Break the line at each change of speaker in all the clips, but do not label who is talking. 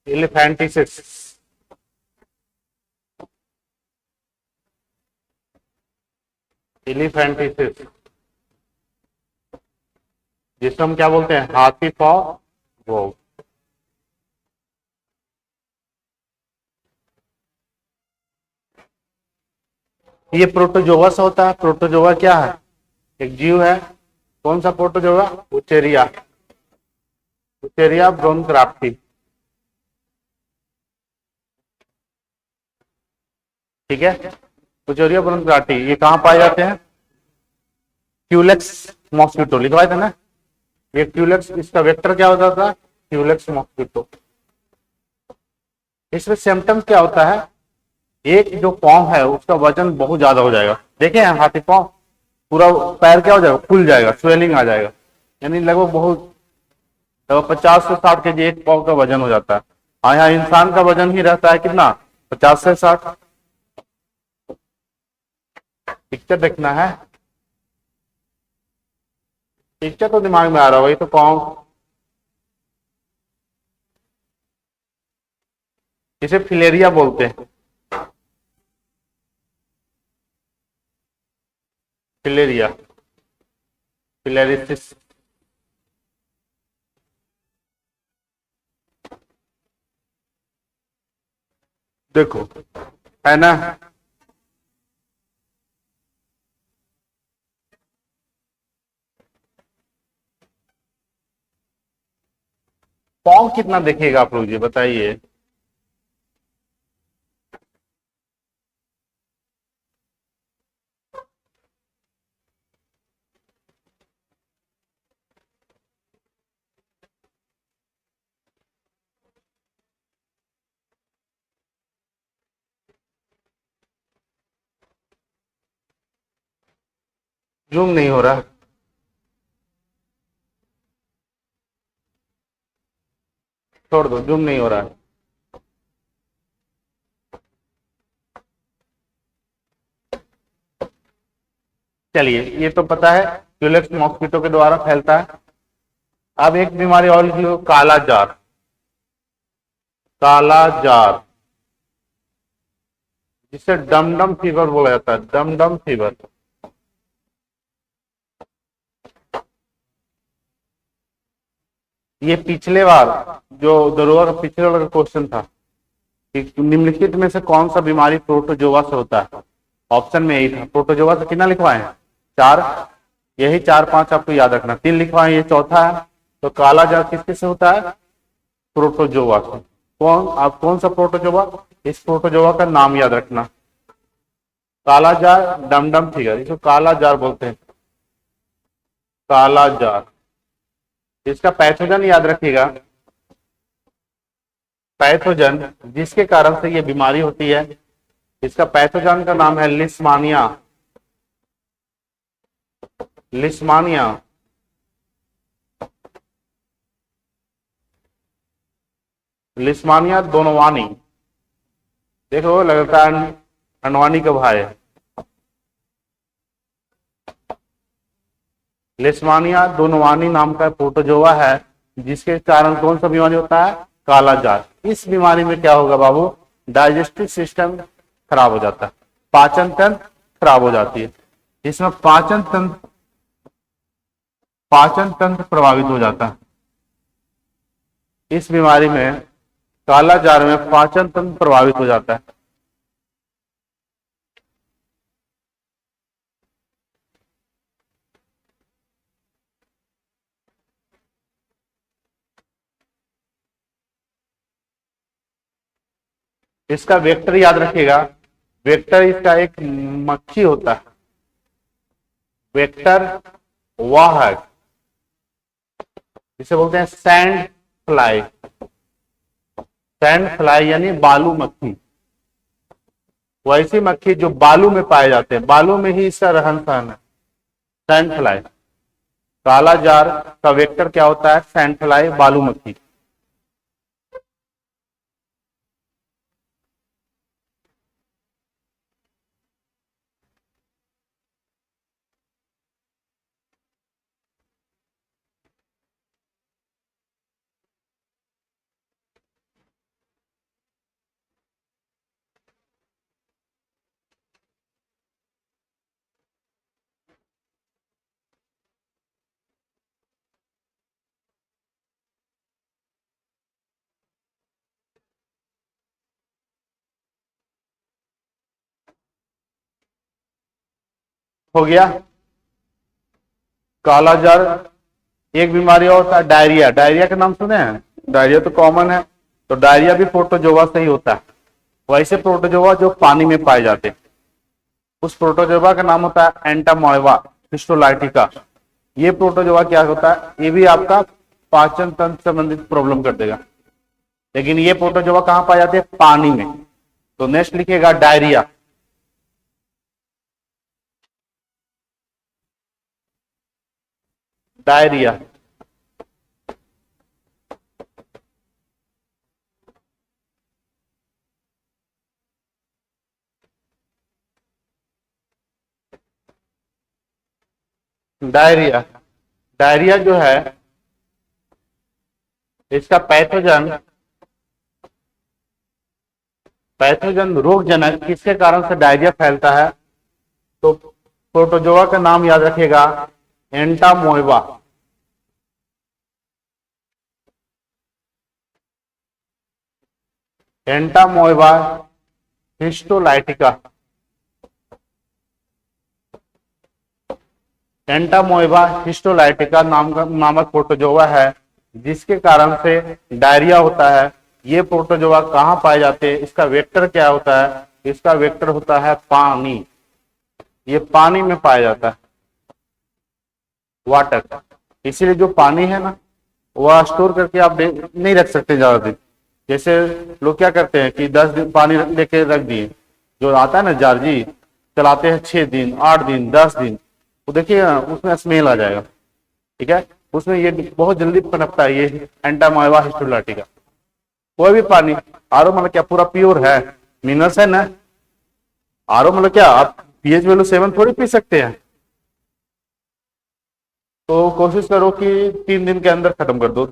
एलिफेंटिसिस। एलिफेंटिसिस जिसको हम क्या बोलते हैं, हाथी पांव रोग। ये प्रोटोजोवस होता है। प्रोटोजोवा क्या है, एक जीव है। कौन सा प्रोटोजोवा, उचेरिया। उचेरिया ब्रोनक्राफ्टी। ठीक है, उचेरिया ब्रोनक्राफ्टी ये कहां पाए जाते हैं, क्यूलेक्स मॉस्किटो लिखवाए थे ना। ये क्यूलेक्स, इसका वेक्टर क्या होता था, क्यूलेक्स मॉस्किटो। इसमें सिम्टम्स क्या होता है, एक जो पाँव है उसका वजन बहुत ज्यादा हो जाएगा। देखे हैं हाथी पाँव, पूरा पैर क्या हो जाएगा, फूल जाएगा, स्वेलिंग आ जाएगा। यानी लगभग बहुत 50 से 60 केजी एक पाँव का वजन हो जाता है। और यहाँ इंसान का वजन ही रहता है कितना, 50 से 60। पिक्चर देखना है, पिक्चर तो दिमाग में आ रहा है, वही तो पाँव। इसे फिलेरिया बोलते हैं, फिलेरिया, फिलेरिसिस। देखो, है ना। पाँव कितना देखेगा आप लोग, ये बताइए। जूम नहीं हो रहा, छोड़ दो, जूम नहीं हो रहा है। चलिए, ये तो पता है क्यूलेक्स मॉस्किटो के द्वारा फैलता है। अब एक बीमारी और लिख लो, काला जार। काला जार जिसे डमडम फीवर बोला जाता है, डमडम फीवर। ये पिछले बार जो दरोगा का पिछले वाला क्वेश्चन था कि निम्नलिखित में से कौन सा बीमारी प्रोटोजोआ से होता है। ऑप्शन में यही था, प्रोटोजोआ से कितना लिखवाए हैं, 4। यही 4 5 आपको याद रखना, 3 लिखवाए, ये चौथा है। तो काला जार किस किस से होता है, प्रोटोजोआ से। कौन, आप कौन सा प्रोटोजोआ, इस प्रोटोजोआ का नाम याद रखना। काला जार, डमडम फिगर, इसको काला जार बोलते हैं, काला जार। इसका पैथोजन याद रखिएगा, पैथोजन जिसके कारण से ये बीमारी होती है, इसका पैथोजन का नाम है लिस्मानिया। Leishmania, Leishmania दोनोवानी। देखो लगता है अनवानी का भाई है। लिस्मानिया दोनोवानी नाम का प्रोटोजोआ है, जिसके कारण कौन सा बीमारी होता है, काला जार। इस बीमारी में क्या होगा बाबू, डाइजेस्टिव सिस्टम खराब हो जाता है, पाचन तंत्र खराब हो जाती है। इसमें पाचन तंत्र प्रभावित हो जाता है। इस बीमारी में, काला जार में पाचन तंत्र प्रभावित हो जाता है। इसका वेक्टर याद रखिएगा, वेक्टर इसका एक मक्खी होता है। वेक्टर वाहक, जिसे बोलते हैं सैंड फ्लाई। सैंड फ्लाई यानी बालू मक्खी, वैसी मक्खी जो बालू में पाए जाते हैं, बालू में ही इसका रहन सहन है, सैंड फ्लाई। काला जार का वेक्टर क्या होता है, सैंड फ्लाई, बालू मक्खी। हो गया। कालाजार, एक बीमारी और होता है डायरिया। डायरिया का नाम सुने हैं? डायरिया तो कॉमन है, तो डायरिया भी प्रोटोजोआ से ही होता है। वैसे प्रोटोजोआ जो पानी में पाए जाते हैं, उस प्रोटोजोआ का नाम होता है एंटामोeba हिस्टोलाइटिका। ये प्रोटोजोआ क्या होता है, ये भी आपका पाचन तंत्र से संबंधित प्रॉब्लम कर देगा, लेकिन ये प्रोटोजोआ कहां पाए जाते हैं? पानी में। तो नेक्स्ट लिखिएगा डायरिया। डायरिया, डायरिया, डायरिया जो है इसका पैथोजन, पैथोजन रोगजनक किसके कारण से डायरिया फैलता है? तो प्रोटोजोआ का नाम याद रखिएगा एंटामोeba। एंटामोeba हिस्टोलाइटिका। एंटामोeba हिस्टोलाइटिका नामक प्रोटोजोआ है जिसके कारण से डायरिया होता है। ये प्रोटोजोआ कहां पाए जाते हैं? इसका वेक्टर क्या होता है? इसका वेक्टर होता है पानी। ये पानी में पाया जाता है, वाटर। इसीलिए जो पानी है ना, वह स्टोर करके आप नहीं रख सकते ज्यादा दिन। जैसे लोग क्या करते हैं कि 10 दिन पानी लेके रख दिए, जो आता है ना जार जी, चलाते हैं 6 दिन 8 दिन 10 दिन, तो देखिए उसमें स्मेल आ जाएगा। ठीक है, उसमें ये बहुत जल्दी पनपता है, ये एंटामोeba हिस्टोलाइटिका। कोई भी पानी, आरओ मतलब क्या पूरा प्योर है, मिनरल्स है ना। आरओ मतलब क्या, आप पीएच वैल्यू 7 थोड़ी पी सकते हैं। तो कोशिश करो कि 3 दिन के अंदर खत्म कर दो।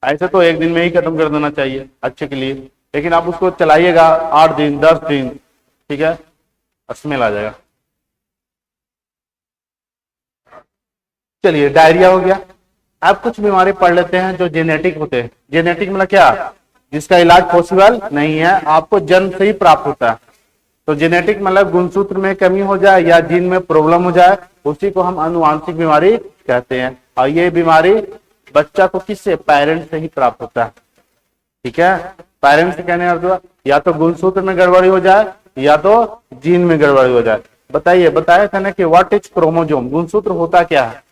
ऐसे तो 1 दिन में ही खत्म कर देना चाहिए अच्छे के लिए, लेकिन आप उसको चलाइएगा 8 दिन 10 दिन, ठीक है, स्मेल आ जाएगा। चलिए डायरिया हो गया। अब कुछ बीमारी पढ़ लेते हैं जो जेनेटिक होते हैं। जेनेटिक मतलब क्या, जिसका इलाज पॉसिबल नहीं है, आपको जन्म से ही प्राप्त होता है। तो जेनेटिक मतलब गुणसूत्र में कमी हो जाए या जीन में प्रॉब्लम हो जाए, उसी को हम आनुवांशिक बीमारी कहते हैं। और ये बीमारी बच्चा को किससे, पेरेंट्स से ही प्राप्त होता है। ठीक है, पेरेंट्स से कहने का अर्थ या तो गुणसूत्र में गड़बड़ी हो जाए या तो जीन में गड़बड़ी हो जाए। बताइए, बताया था ना कि व्हाट इज क्रोमोजोम, गुणसूत्र होता क्या है?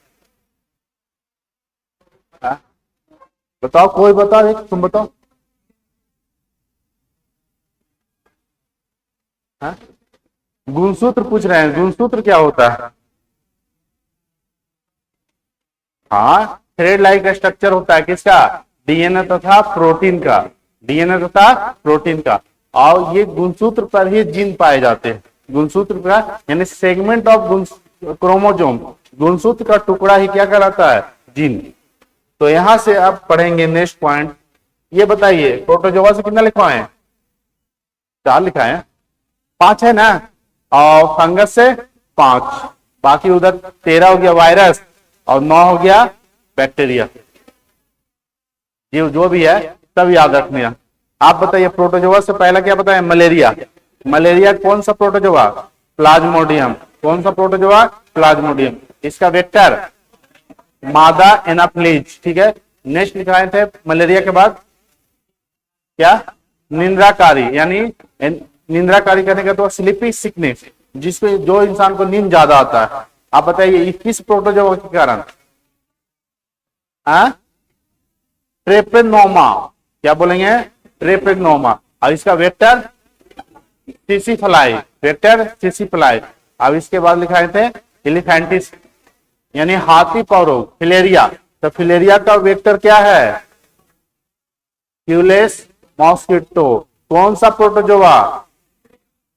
बताओ, कोई बताओ, एक तुम बताओ। गुणसूत्र पूछ रहे हैं, गुणसूत्र क्या होता है? हाँ, थ्रेड लाइक स्ट्रक्चर होता है किसका, डीएनए तथा प्रोटीन का, डीएनए तथा प्रोटीन का। और ये गुणसूत्र पर ही जीन पाए जाते हैं। गुणसूत्र का यानी सेगमेंट ऑफ क्रोमोजोम, गुणसूत्र का टुकड़ा ही क्या कहलाता है, जीन। तो यहां से आप पढ़ेंगे नेक्स्ट पॉइंट। ये बताइए प्रोटोजोआ से कितना लिखवाएं? 4 लिखाएं, 5 है ना, और फंगस से 5, बाकी उधर 13 हो गया वायरस और 9 हो गया बैक्टीरिया। ये जो भी है सब याद रखने। आप बताइए प्रोटोजोआ से पहला क्या बताएं? मलेरिया। मलेरिया कौन सा प्रोटोजोआ? प्लाज्मोडियम। कौन सा प्रोटोजोआ? प्लाज्मोडियम। इसका वेक्टर मादा एनाफ्लिज। ठीक है, नेक्स्ट लिखाए थे मलेरिया के बाद क्या, निंद्राकारी, यानी निंद्राकारी करने का तो स्लीपी सिकनेस, जिसमें जो इंसान को नींद ज्यादा आता है। आप बताइए किस प्रोटोजोआ के कारण? ट्रेपेनोमा। क्या बोलेंगे? ट्रेपेनोमा। और इसका वेक्टर सिसिफ्लाई, वेक्टर सिसिफ्लाई। अब इसके बाद लिखाए थे एलिफेंटिस, यानी हाथी पांव रोग, फिलेरिया। तो फिलेरिया का वेक्टर क्या है? Queueless mosquito. कौन सा प्रोटोजोआ?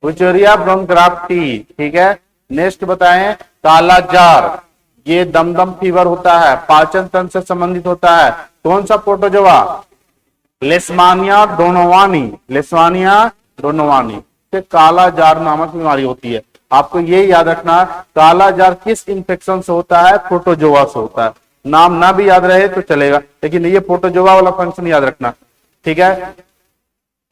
विचोरिया ब्रोंक्राफ्टी। ठीक है, नेक्स्ट बताएं काला जार। ये दमदम फीवर होता है, पाचन तंत्र से संबंधित होता है। कौन सा प्रोटोजोआ? लेशमानिया डोनोवानी। लेशमानिया डोनोवानी से काला जार नामक बीमारी होती है। आपको ये याद रखना, काला जार किस इंफेक्शन से होता है? प्रोटोजोआ से होता है। नाम ना भी याद रहे तो चलेगा, लेकिन ये प्रोटोजोआ वाला फंक्शन याद रखना। ठीक है,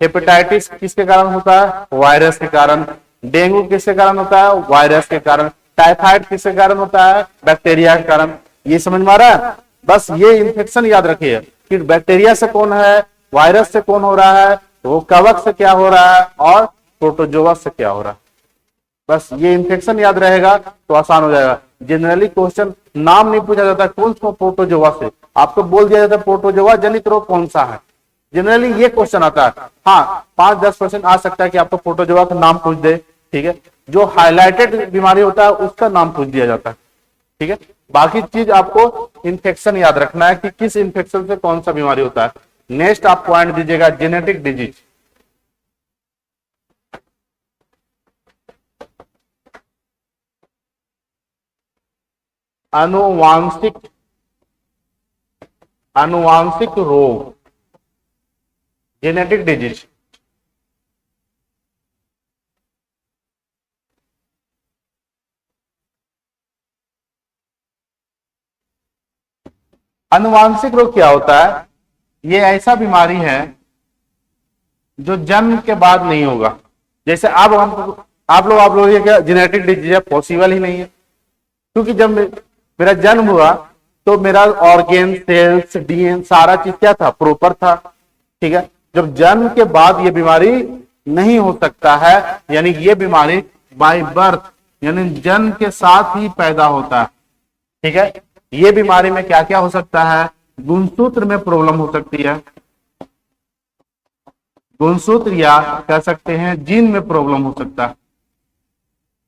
हेपेटाइटिस किसके कारण होता है? वायरस के कारण। डेंगू किसके कारण होता है? वायरस के कारण। टाइफाइड किसके कारण होता है? बैक्टीरिया के कारण। ये समझ में आ रहा है? बस ये इन्फेक्शन याद रखिए कि बैक्टीरिया से कौन है, वायरस से कौन हो रहा है, वो कवक से क्या हो रहा है, और प्रोटोजोआ से क्या हो रहा है। बस ये इन्फेक्शन याद रहेगा तो आसान हो जाएगा। जनरली क्वेश्चन नाम नहीं पूछा जाता कौन सा प्रोटोजोआ से, आपको बोल दिया जाता है प्रोटोजोआ जनित रोग कौन सा है। जनरली ये क्वेश्चन आता है। हाँ, 5-10% आ सकता है कि आपको प्रोटोजोआ का नाम पूछ दे, ठीक है। जो हाईलाइटेड बीमारी होता है उसका नाम पूछ दिया जाता है, ठीक है। बाकी चीज आपको इन्फेक्शन याद रखना है कि किस इन्फेक्शन से कौन सा बीमारी होता है। नेक्स्ट आप पॉइंट दीजिएगा जेनेटिक डिजीज। आनुवांशिक रोग, जेनेटिक डिजीज। आनुवांशिक रोग क्या होता है? ये ऐसा बीमारी है जो जन्म के बाद नहीं होगा। जैसे अब हम आप लोग ये क्या जेनेटिक डिजीज है? पॉसिबल ही नहीं है, क्योंकि जब मेरा जन्म हुआ तो मेरा ऑर्गेन, सेल्स, डीएनए सारा चीज क्या था? प्रॉपर था, ठीक है। जब जन्म के बाद ये बीमारी नहीं हो सकता है, यानी ये बीमारी बाय बर्थ यानी जन्म के साथ ही पैदा होता है, ठीक है। ये बीमारी में क्या क्या हो सकता है? गुणसूत्र में प्रॉब्लम हो सकती है, गुणसूत्र या कह सकते हैं जीन में प्रॉब्लम हो सकता है,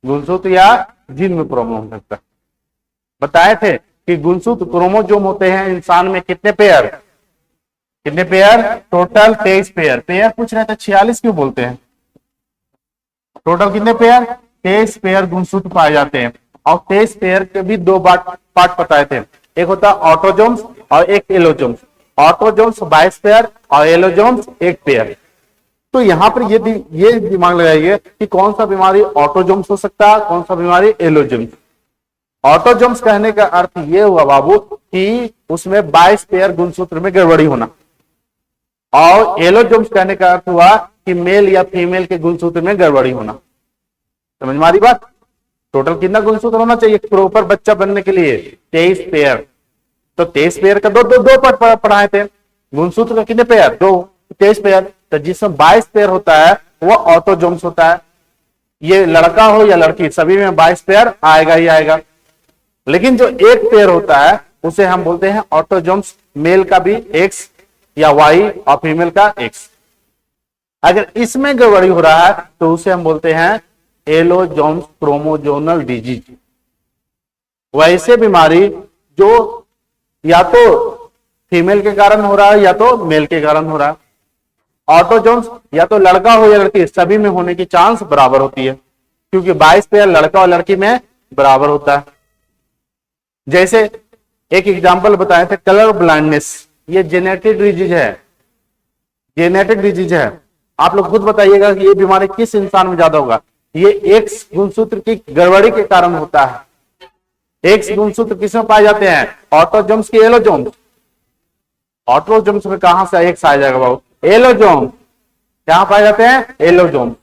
गुणसूत्र या जीन में प्रॉब्लम हो सकता है। बताए थे कि गुणसूत्र क्रोमोजोम होते हैं इंसान में कितने पेयर? कितने पेयर? Total 23 pair. पेयर पूछ रहे थे 46 क्यों बोलते हैं? टोटल कितने पेयर? 23 पेयर गुणसूत्र पाए जाते हैं। और 23 पेयर के भी दो पार्ट बताए थे, एक होता है ऑटोजोम्स और एक एलोजोम्स। ऑटोजोम्स 22 पेयर और एलोजोम्स 1 पेयर। तो यहां पर ये दिमाग लगाइए कि कौन सा बीमारी ऑटोजोम्स हो सकता है, कौन सा बीमारी एलोजोम्स। ऑटोजोम्स कहने का अर्थ ये हुआ बाबू कि उसमें 22 पेयर गुणसूत्र में गड़बड़ी होना, और एलोजोम्स कहने का अर्थ हुआ कि मेल या फीमेल के गुणसूत्र में गड़बड़ी होना। समझ में आ रही बात? टोटल कितना गुणसूत्र होना चाहिए प्रॉपर बच्चा बनने के लिए? 23 पेयर। तो 23 पेयर का दो पार्ट पढ़ाए थे। गुणसूत्र का कितने पेयर? 2, 23 पेयर। तो जिसमें 22 पेयर होता है वो ऑटोजोम्स होता है। ये लड़का हो या लड़की सभी में 22 पेयर आएगा ही आएगा। लेकिन जो एक पेयर होता है उसे हम बोलते हैं ऑटोजोम्स, मेल का भी X या Y और फीमेल का X। अगर इसमें गड़बड़ी हो रहा है तो उसे हम बोलते हैं एलोजोम्स क्रोमोजोनल डिजीज। वैसे बीमारी जो या तो फीमेल के कारण हो रहा है या तो मेल के कारण हो रहा है। ऑटोजोम्स या तो लड़का हो या लड़की सभी में होने की चांस बराबर होती है, क्योंकि 22 पेयर लड़का और लड़की में बराबर होता है। जैसे एक एग्जांपल बताए थे कलर ब्लाइंडनेस, ये जेनेटिक डिजीज है, जेनेटिक डिजीज है। आप लोग खुद बताइएगा कि ये बीमारी किस इंसान में ज्यादा होगा? ये एक्स गुणसूत्र की गड़बड़ी के कारण होता है। एक्स गुणसूत्र किसमें पाए जाते हैं? ऑटोजोम्स की एलोजोम्स। ऑटोजोम्स में कहां से एक्स आ जाएगा बाबू? एलोजोम। कहां पाए जाते हैं? एलोजोम।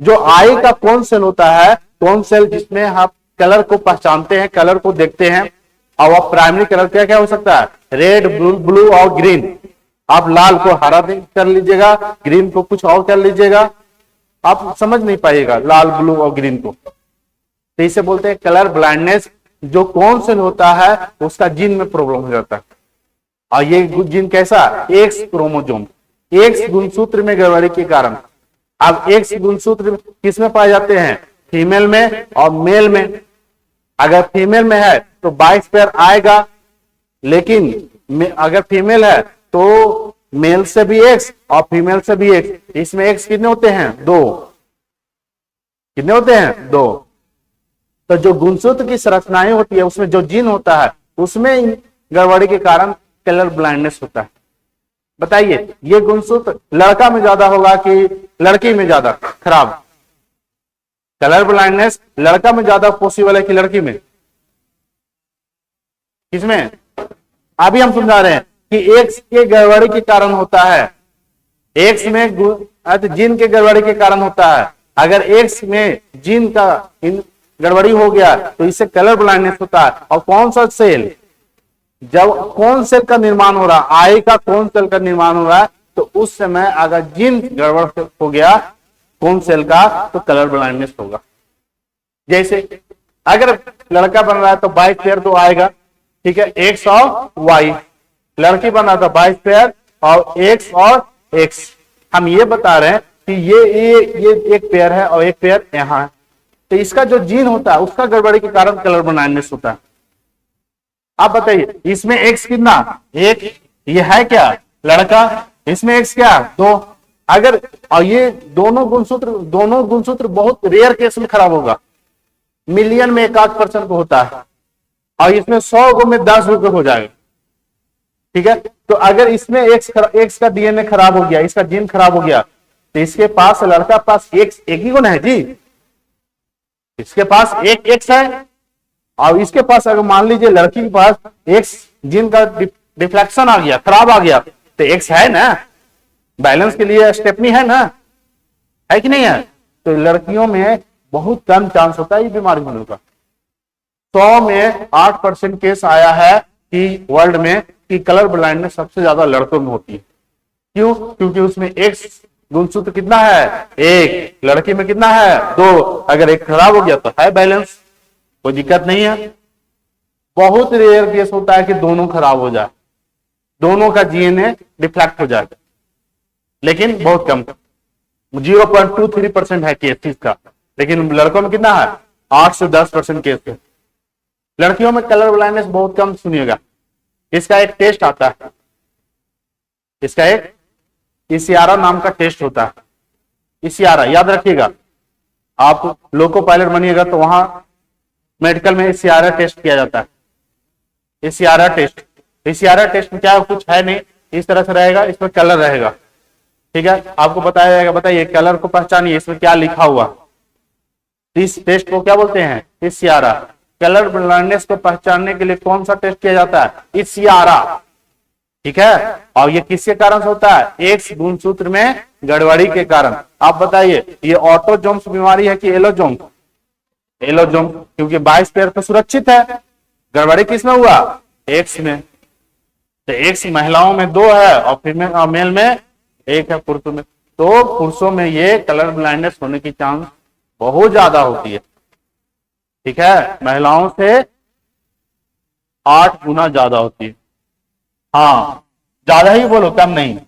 जो आई का कौन सेल होता है? कौन सेल जिसमें आप कलर को पहचानते हैं, कलर को देखते हैं। और वह प्राइमरी कलर क्या क्या हो सकता है? रेड, ब्लू और ग्रीन। आप लाल को हरा कर लीजिएगा, ग्रीन को कुछ और कर लीजिएगा, आप समझ नहीं पाइएगा लाल, ब्लू और ग्रीन को। तो इसे बोलते हैं कलर ब्लाइंडनेस। जो कौन सेल होता है उसका जीन में प्रॉब्लम हो जाता है। और ये जीन कैसा? एक्स क्रोमोजोम, एक्स गुणसूत्र में गड़बड़ी के कारण। अब एक्स गुणसूत्र किसमें पाए जाते हैं? फीमेल में और मेल में। अगर फीमेल में है तो 22 पेयर आएगा, लेकिन अगर फीमेल है तो मेल से भी एक्स और फीमेल से भी एक्स। इसमें एक्स कितने होते हैं? 2। कितने होते हैं? 2। तो जो गुणसूत्र की संरचनाएं होती है उसमें जो जीन होता है उसमें गड़बड़ी के कारण कलर ब्लाइंडनेस होता है। बताइए ये गुणसूत्र लड़का में ज्यादा होगा कि लड़की में ज्यादा खराब? कलर ब्लाइंडनेस लड़का में ज्यादा पॉसिबल है कि लड़की में? किसमें? अभी हम समझा रहे हैं कि एक्स के गड़बड़ी के कारण होता है, एक्स में जीन के गड़बड़ी के कारण होता है। अगर एक्स में जीन का गड़बड़ी हो गया तो इससे कलर ब्लाइंडनेस होता है। और कौन सा सेल, जब कौन सेल का निर्माण हो रहा है, आई का कौन सेल का निर्माण हो रहा है, तो उस समय अगर जीन गड़बड़ हो गया कौन सेल का, तो कलर ब्लाइंडनेस होगा। जैसे अगर लड़का बन रहा है तो 22 पेयर तो आएगा, ठीक है, एक्स और वाई। लड़की बन रहा था 22 पेयर और एक्स और एक्स। हम ये बता रहे हैं कि ये एक पेयर है और एक पेयर यहां है, तो इसका जो जीन होता है उसका गड़बड़ी के कारण कलर ब्लाइंडनेस होता है। आप बताइए इसमें एक्स कितना, एक, ये है क्या लड़का, इसमें एक्स क्या, दो। अगर और ये दोनों गुणसूत्र बहुत रेयर केस में खराब होगा, मिलियन में 1-8% को होता है, और इसमें 100 गो में 10 रुपए हो जाएगा, ठीक है। तो अगर इसमें एक्स का डीएनए खराब हो गया, इसका जीन खराब हो गया, तो इसके पास, लड़का पास एक्स एक ही गुण है जी, इसके पास एक एक्स है, और इसके पास अगर मान लीजिए लड़की के पास एक्स जीन का डिफ्लेक्शन आ गया, खराब आ गया, तो एक्स है ना, बैलेंस के लिए स्टेपनी है ना, है कि नहीं है। तो लड़कियों में बहुत कम चांस होता है ये बीमारी होने का। 100 में 8% केस आया है कि वर्ल्ड में कि कलर ब्लाइंडनेस सबसे ज्यादा लड़कों में होती है। क्यों? क्योंकि उसमें एक्स गुणसूत्र कितना है, एक, लड़की में कितना है, दो। अगर एक खराब हो गया तो है बैलेंस, कोई दिक्कत नहीं है। बहुत रेयर केस होता है कि दोनों खराब हो जाए, दोनों का डीएनए डिफ्लेक्ट हो जाए, लेकिन बहुत कम, 0.23% है केसेस का। लेकिन लड़कों में कितना है, 8 से 10% केस है। लड़कियों में कलर ब्लाइंडनेस बहुत कम सुनिएगा। इसका एक टेस्ट आता है, इसका एक इसियारा नाम का टेस्ट होता है। इसियारा याद रखिएगा, आप लोको पायलट बनिएगा तो वहां मेडिकल में इसियारा टेस्ट किया जाता है। इसियारा टेस्ट में क्या कुछ है नहीं, इस तरह से रहेगा, इसमें कलर रहेगा, ठीक है। आपको बताया जाएगा, बताइए कलर को पहचानिए, इसमें क्या लिखा हुआ। इस टेस्ट को क्या बोलते हैं, इसियारा। कलर ब्लाइंडनेस को पहचानने के लिए कौन सा टेस्ट किया जाता है, इसियारा, ठीक है। और ये किसके कारण से होता है, एक्स गुणसूत्र में गड़बड़ी के कारण। आप बताइए ये ऑटोजोम्स बीमारी है कि एलोजोम, एलोजोम, क्योंकि 22 पेयर तो सुरक्षित है, गड़बड़ी किसमें हुआ, एक्स में। तो एक्स महिलाओं में 2 है और फीमेल और मेल में 1 है, पुरुषों में। तो पुरुषों में ये कलर ब्लाइंडनेस होने की चांस बहुत ज्यादा होती है, ठीक है, महिलाओं से 8 गुना ज्यादा होती है। हाँ, ज्यादा ही बोलो, कम नहीं।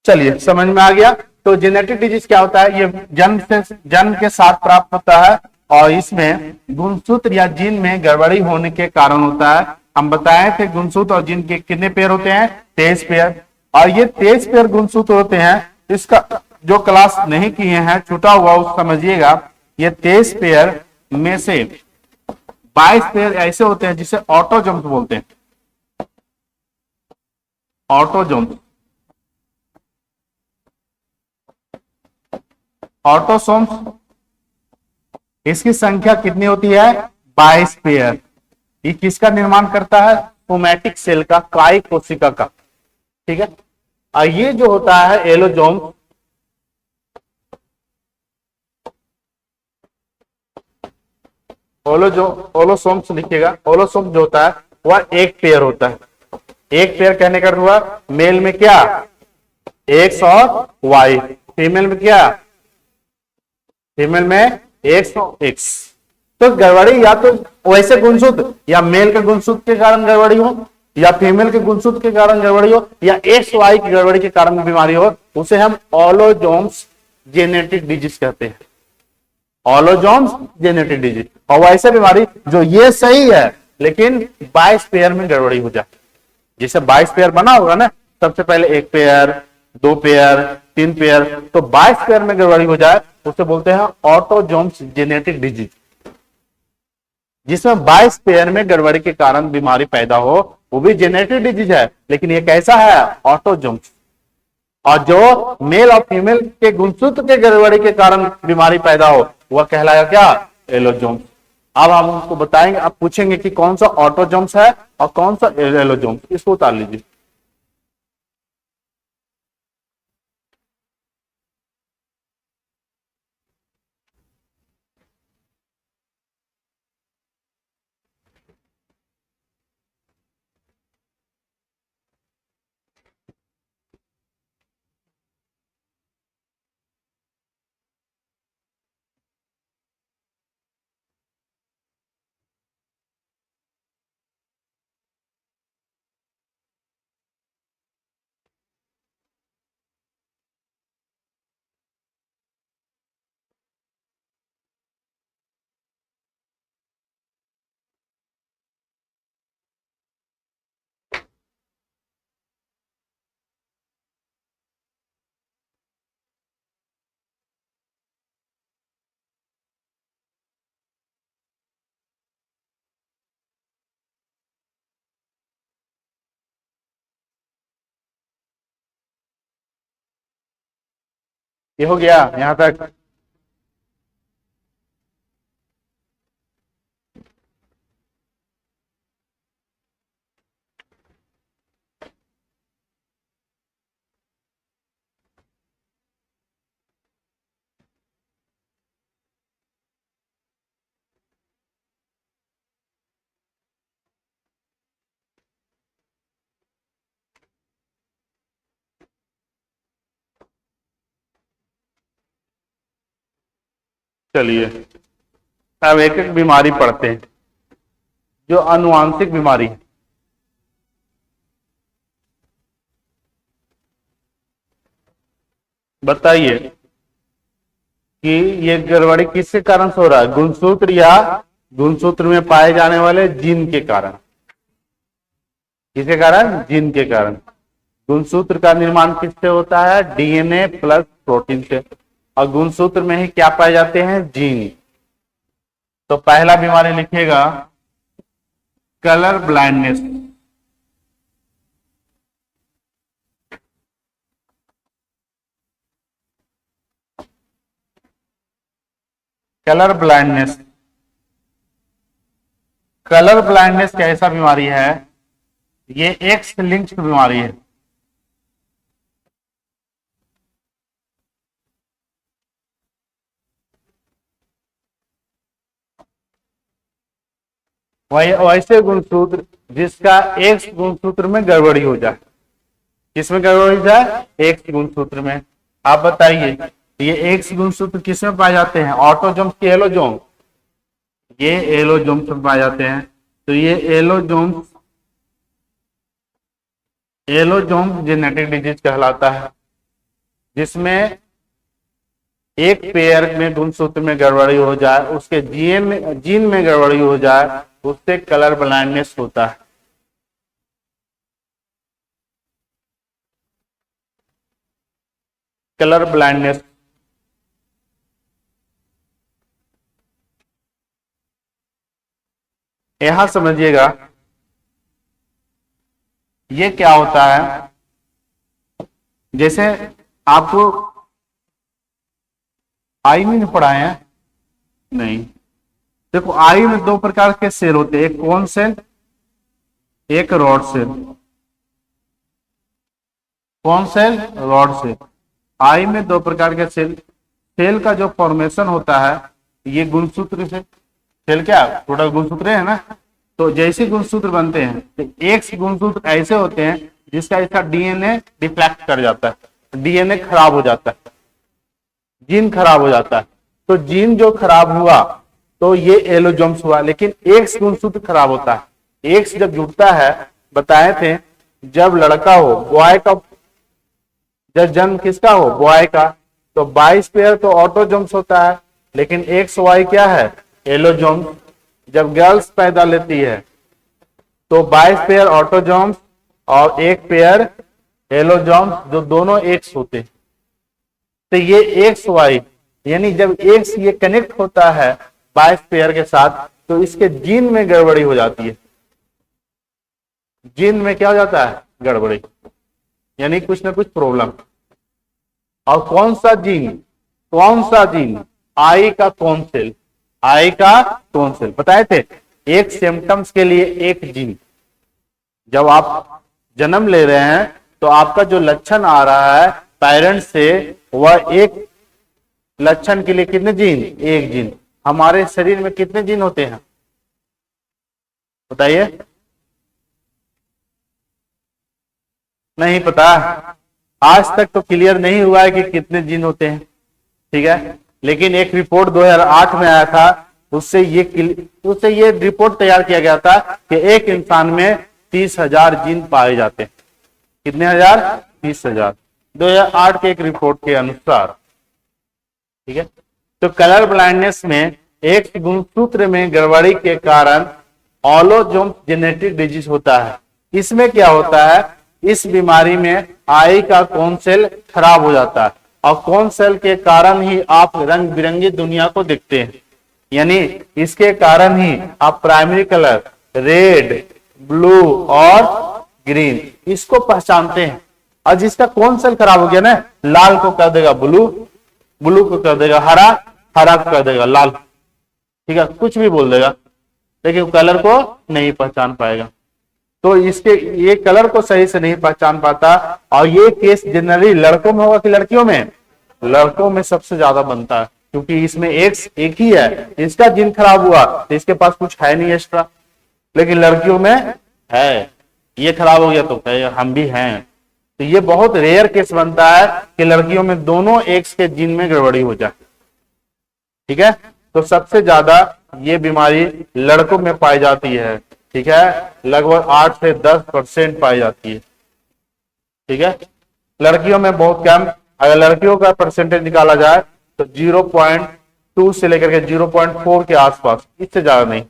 चलिए समझ में आ गया। तो जेनेटिक डिजीज क्या होता है, ये जन्म के साथ प्राप्त होता है, और इसमें गुणसूत्र या जीन में गड़बड़ी होने के कारण होता है। हम बताए थे गुणसूत्र और जीन के कितने पेयर होते हैं, 23 पेयर। और ये 23 पेयर गुणसूत्र होते हैं, इसका जो क्लास नहीं किए हैं छूटा हुआ उस समझिएगा। ये 23 पेयर में से 22 पेयर ऐसे होते हैं जिसे ऑटोजोम्स बोलते हैं, ऑटोजोम्स। ऑटोसोम्स, इसकी संख्या कितनी होती है, 22 पेयर। ये किसका निर्माण करता है, सोमैटिक सेल का, काय कोशिका का, ठीक है। और ये जो होता है एलोजोम, ओलोसोम्स लिखिएगा। ओलोसोम जो होता है वह एक पेयर होता है। एक पेयर कहने का हुआ, मेल में क्या, एक्स और वाई, फीमेल में क्या, फीमेल में एक्स और एक्स। तो गड़बड़ी या तो वैसे गुणसूत्र या मेल के गुणसूत्र के कारण गड़बड़ी हो, या फीमेल के गुणसूत्र के कारण गड़बड़ी हो, या एक्स वाई की गड़बड़ी के कारण बीमारी हो, उसे हम ऑलोजोम्स जेनेटिक डिजीज कहते हैं, ऑलोजोम्स जेनेटिक डिजीज। और वैसे बीमारी जो ये सही है लेकिन 22 पेयर में गड़बड़ी हो जाए, जिसे 22 पेयर बना होगा ना, सबसे पहले 1 पेयर, 2 पेयर, 3 पेयर, तो 22 पेयर में गड़बड़ी हो जाए उसे बोलते हैं ऑटोजोम्स जेनेटिक डिजीज। जिसमें 22 पेयर में गड़बड़ी के कारण बीमारी पैदा हो, वो भी जेनेटिक डिजीज है, लेकिन ये कैसा है, ऑटोजोम्स। और जो मेल और फीमेल के गुणसूत्र के गड़बड़ी के कारण बीमारी पैदा हो, वह कहलाएगा क्या, एलोजोम्स। अब हम उनको बताएंगे, आप पूछेंगे कि कौन सा ऑटोजोम्स है और कौन सा एलोजोम्स, इसको उतार लीजिए। ये हो गया यहां तक। चलिए अब एक एक बीमारी पढ़ते हैं जो आनुवांशिक बीमारी है। बताइए कि ये गड़बड़ी किसके कारण से हो रहा है, गुणसूत्र या गुणसूत्र में पाए जाने वाले जीन के कारण। किसके कारण? जीन के कारण। गुणसूत्र का निर्माण किससे होता है? डीएनए प्लस प्रोटीन से। और गुणसूत्र में ही क्या पाए जाते हैं? जीन। तो पहला बीमारी लिखिएगा colour blindness. Colour blindness. Colour blindness कैसा बीमारी है? ये एक्स लिंक्ड बीमारी है। वैसे गुणसूत्र जिसका एक्स गुणसूत्र में गड़बड़ी हो जाए। किसमें गड़बड़ी हो जाए? एक्स गुणसूत्र में। आप बताइए ये एक्स गुणसूत्र किसमें पाए जाते हैं? ऑटोजोम्स की एलोजोम? ये एलोजोम्स में पाए जाते हैं। तो ये एलोजोम जेनेटिक डिजीज कहलाता है, जिसमें एक पेयर में गुणसूत्र में गड़बड़ी हो जाए, उसके जीन में गड़बड़ी हो जाए, उससे कलर ब्लाइंडनेस होता है। Colour blindness. यहां समझिएगा ये क्या होता है। जैसे आपको आई में पढ़ाए हैं? नहीं। देखो आई में दो प्रकार के सेल होते हैं, एक कोन सेल, एक रॉड सेल। कौन सेल? Rod cell. आई में दो प्रकार के सेल। सेल का जो फॉर्मेशन होता है ये गुणसूत्र से। सेल क्या टोटल गुणसूत्र है ना। तो जैसे गुणसूत्र बनते हैं तो एक गुणसूत्र ऐसे होते हैं जिसका इसका डीएनए डिफ्लेक्ट कर जाता है, डीएनए खराब हो जाता है, जीन खराब हो जाता है। तो जीन जो खराब हुआ तो ये एलोजोम्स हुआ। लेकिन एक्स गुणसूत्र खराब होता है। एक्स जब जुड़ता है, बताए थे जब लड़का हो, बॉय का जब जन्म किसका हो? बॉय का, तो 22 पेयर तो ऑटोजोम्स होता है, लेकिन एक्स वाई क्या है? एलोजोम्स। जब गर्ल्स पैदा लेती है तो 22 पेयर ऑटोजोम्स और एक पेयर एलोजोम्स, जो दोनों एक्स होते हैं। तो ये एक्स वाई यानी जब एक्स ये कनेक्ट होता है 22 पेयर के साथ तो इसके जीन में गड़बड़ी हो जाती है। जीन में क्या हो जाता है? गड़बड़ी, यानी कुछ ना कुछ प्रॉब्लम। और कौन सा जीन? कौन सा जीन? आई का कौन सेल? आई का कौन सेल? बताए थे एक सिम्टम्स के लिए एक जीन। जब आप जन्म ले रहे हैं तो आपका जो लक्षण आ रहा है पेरेंट्स से, वह एक लक्षण के लिए कितने जीन? एक जीन। हमारे शरीर में कितने जीन होते हैं बताइए? नहीं पता? आज तक तो क्लियर नहीं हुआ है कि कितने जीन होते हैं, ठीक है। लेकिन एक रिपोर्ट 2008 में आया था, उससे ये रिपोर्ट तैयार किया गया था कि एक इंसान में 30,000 जीन पाए जाते हैं। कितने हजार? 30,000। 2008 के एक रिपोर्ट के अनुसार, ठीक है। तो कलर ब्लाइंडनेस में एक गुणसूत्र में गड़बड़ी के कारण ऑलोजोम जेनेटिक डिजीज होता है। इसमें क्या होता है? इस बीमारी में आई का कौन सेल खराब हो जाता है और कौन सेल के कारण ही आप रंग बिरंगी दुनिया को देखते हैं। यानी इसके कारण ही आप प्राइमरी कलर रेड, ब्लू और ग्रीन इसको पहचानते हैं। और जिसका कौन सेल खराब हो गया ना, लाल को कर देगा ब्लू, ब्लू को कर देगा हरा, हरा को कर देगा लाल, ठीक है, कुछ भी बोल देगा, लेकिन कलर को नहीं पहचान पाएगा। तो इसके ये कलर को सही से नहीं पहचान पाता। और ये केस जनरली लड़कों में होगा कि लड़कियों में? लड़कों में सबसे ज्यादा बनता है, क्योंकि इसमें एक्स एक ही है, इसका जीन खराब हुआ तो इसके पास कुछ है नहीं एक्स्ट्रा, लेकिन लड़कियों में है, ये खराब हो गया तो हम भी हैं। तो ये बहुत रेयर केस बनता है कि लड़कियों में दोनों एक्स के जीन में गड़बड़ी हो जाए, ठीक है। तो सबसे ज्यादा ये बीमारी लड़कों में पाई जाती है, ठीक है, लगभग 8 से 10% पाई जाती है, ठीक है। लड़कियों में बहुत कम। अगर लड़कियों का परसेंटेज निकाला जाए तो 0.2 से लेकर के 0.4 के आसपास, इससे ज्यादा नहीं।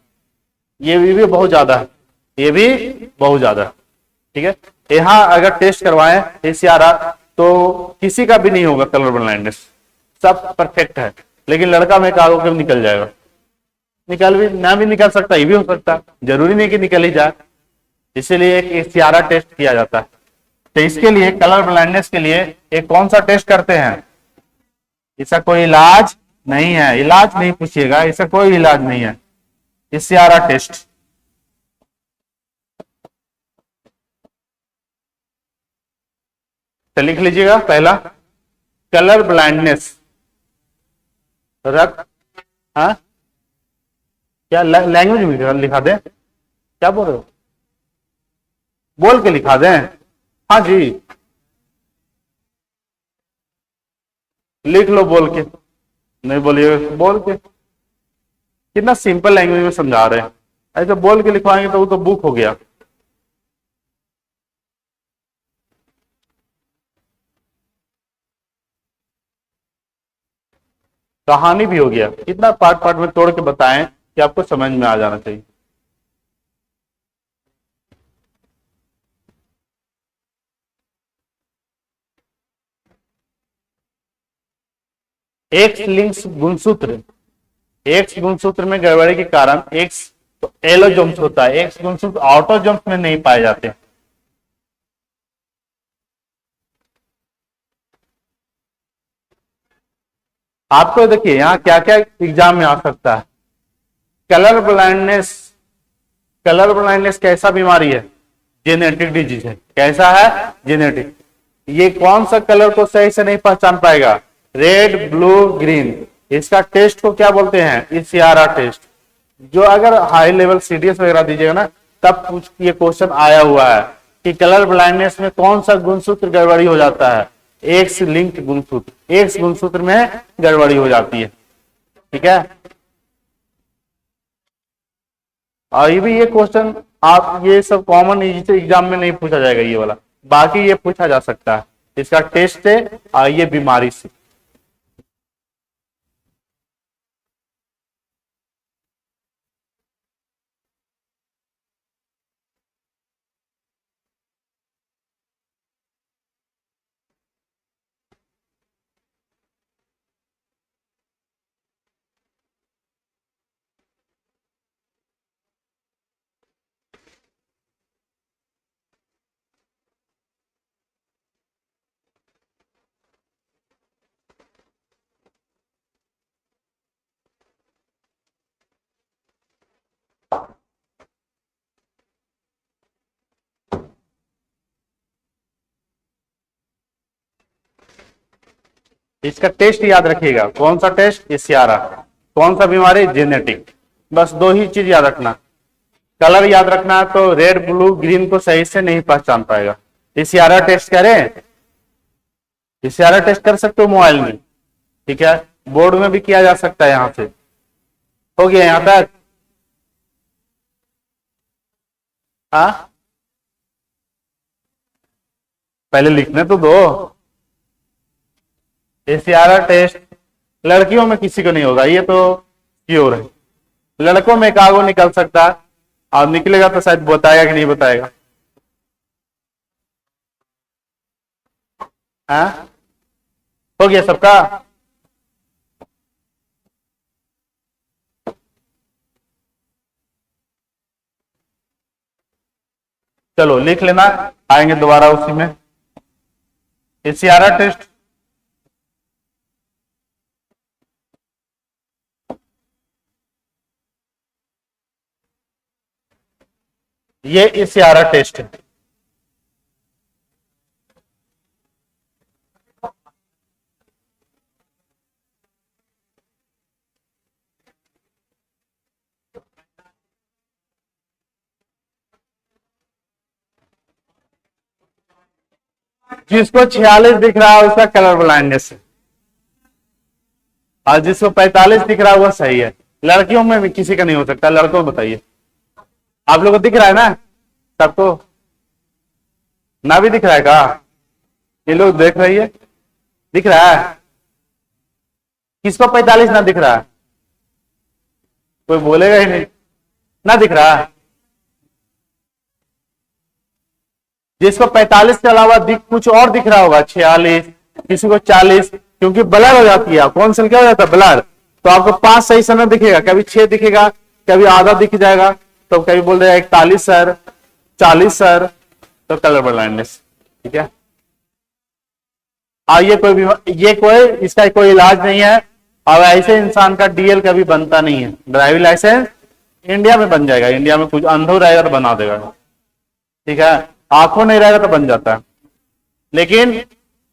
ये भी बहुत ज्यादा है, ये भी बहुत ज्यादा है, ठीक है। यहां अगर टेस्ट करवाएं ACRR तो किसी का भी नहीं होगा कलर ब्लाइंडनेस, सब परफेक्ट है। लेकिन लड़का में कागो कब निकल जाएगा? निकल भी ना भी निकल सकता, ये भी हो सकता है, जरूरी नहीं कि निकल ही जाए। इसीलिए एक ACRR टेस्ट किया जाता है। तो इसके लिए कलर ब्लाइंडनेस के लिए एक कौन सा टेस्ट करते हैं? इसका कोई इलाज नहीं है, इलाज नहीं पूछिएगा, इसका कोई इलाज नहीं है, ACRR टेस्ट। तो लिख लीजिएगा पहला कलर ब्लाइंडनेस रख, हाँ क्या लैंग्वेज में लिखा दें? क्या बोल रहे हो? बोल के लिखा दें? हाँ जी लिख लो बोल के, नहीं बोलिए बोल के, कितना सिंपल लैंग्वेज में समझा रहे हैं। ऐसे बोल के लिखवाएंगे तो वो तो बुक हो गया। कहानी भी हो गया, कितना पार्ट पार्ट में तोड़ के बताएं कि आपको समझ में आ जाना चाहिए। एक्स लिंक्स गुणसूत्र, एक्स गुणसूत्र में गड़बड़ी के कारण एक्स तो एलोजोम्स होता है, एक्स गुणसूत्र ऑटोजोम्स में नहीं पाए जाते। आपको देखिए यहाँ क्या क्या एग्जाम में आ सकता है। कलर ब्लाइंडनेस, कलर ब्लाइंडनेस कैसा बीमारी है? जेनेटिक डिजीज है। कैसा है? जेनेटिक। ये कौन सा कलर को सही से नहीं पहचान पाएगा? Red, blue, green. इसका टेस्ट को क्या बोलते हैं? ACRR test. जो अगर हाई लेवल CDS वगैरह दीजिएगा ना, तब कुछ ये क्वेश्चन आया हुआ है कि कलर ब्लाइंडनेस में कौन सा गुणसूत्र गड़बड़ी हो जाता है? एक्स लिंक्ड गुणसूत्र, एक्स गुणसूत्र में गड़बड़ी हो जाती है, ठीक है। और ये भी ये क्वेश्चन आप ये सब कॉमन एग्जाम में नहीं पूछा जाएगा ये वाला, बाकी ये पूछा जा सकता है। इसका टेस्ट है और ये बीमारी से। इसका टेस्ट याद रखिएगा। कौन सा टेस्ट? ACRR। कौन सा बीमारी? जेनेटिक। बस दो ही चीज याद रखना। कलर याद रखना है तो रेड, ब्लू, ग्रीन को सही से नहीं पहचान पाएगा। ACRR टेस्ट करें, ACRR टेस्ट कर सकते हो मोबाइल में, ठीक है, बोर्ड में भी किया जा सकता है। यहां से हो गया यहां तक? हाँ पहले लिखने तो दो। ACRR टेस्ट लड़कियों में किसी को नहीं होगा, ये तो श्योर है। लड़कों में कागो निकल सकता है, और निकलेगा तो शायद बताएगा कि नहीं बताएगा। हाँ हो गया सबका? चलो लिख लेना, आएंगे दोबारा उसी में। ACRR टेस्ट ये इससे आ रहा टेस्ट है। जिसको 46 दिख रहा है उसका कलर ब्लाइंडनेस है, और जिसको 45 दिख रहा है वो सही है। लड़कियों में भी किसी का नहीं हो सकता, लड़कों को बताइए। आप लोगों को दिख रहा है ना सबको? ना भी दिख रहा है का? ये लोग देख रही है, दिख रहा है? किसको 45 ना दिख रहा है? कोई बोलेगा ही नहीं। ना दिख रहा है? जिसको 45 के अलावा कुछ और दिख रहा होगा, 46, किसी को 40, क्योंकि ब्लर हो जाती है। कौन सा क्या हो जाता है? ब्लर। तो आपको 5 सही समय दिखेगा, कभी 6 दिखेगा, कभी आधा दिख जाएगा, तो कभी बोल देगा 41 सर, 40 सर, तो कलर ब्लाइंडनेस। ठीक है। और ये कोई इसका कोई इलाज नहीं है, और ऐसे इंसान का डीएल कभी बनता नहीं है। ड्राइविंग लाइसेंस इंडिया में बन जाएगा, इंडिया में कुछ अंधो रहेगा तो बना देगा। ठीक है, आंखों नहीं रहेगा तो बन जाता है, लेकिन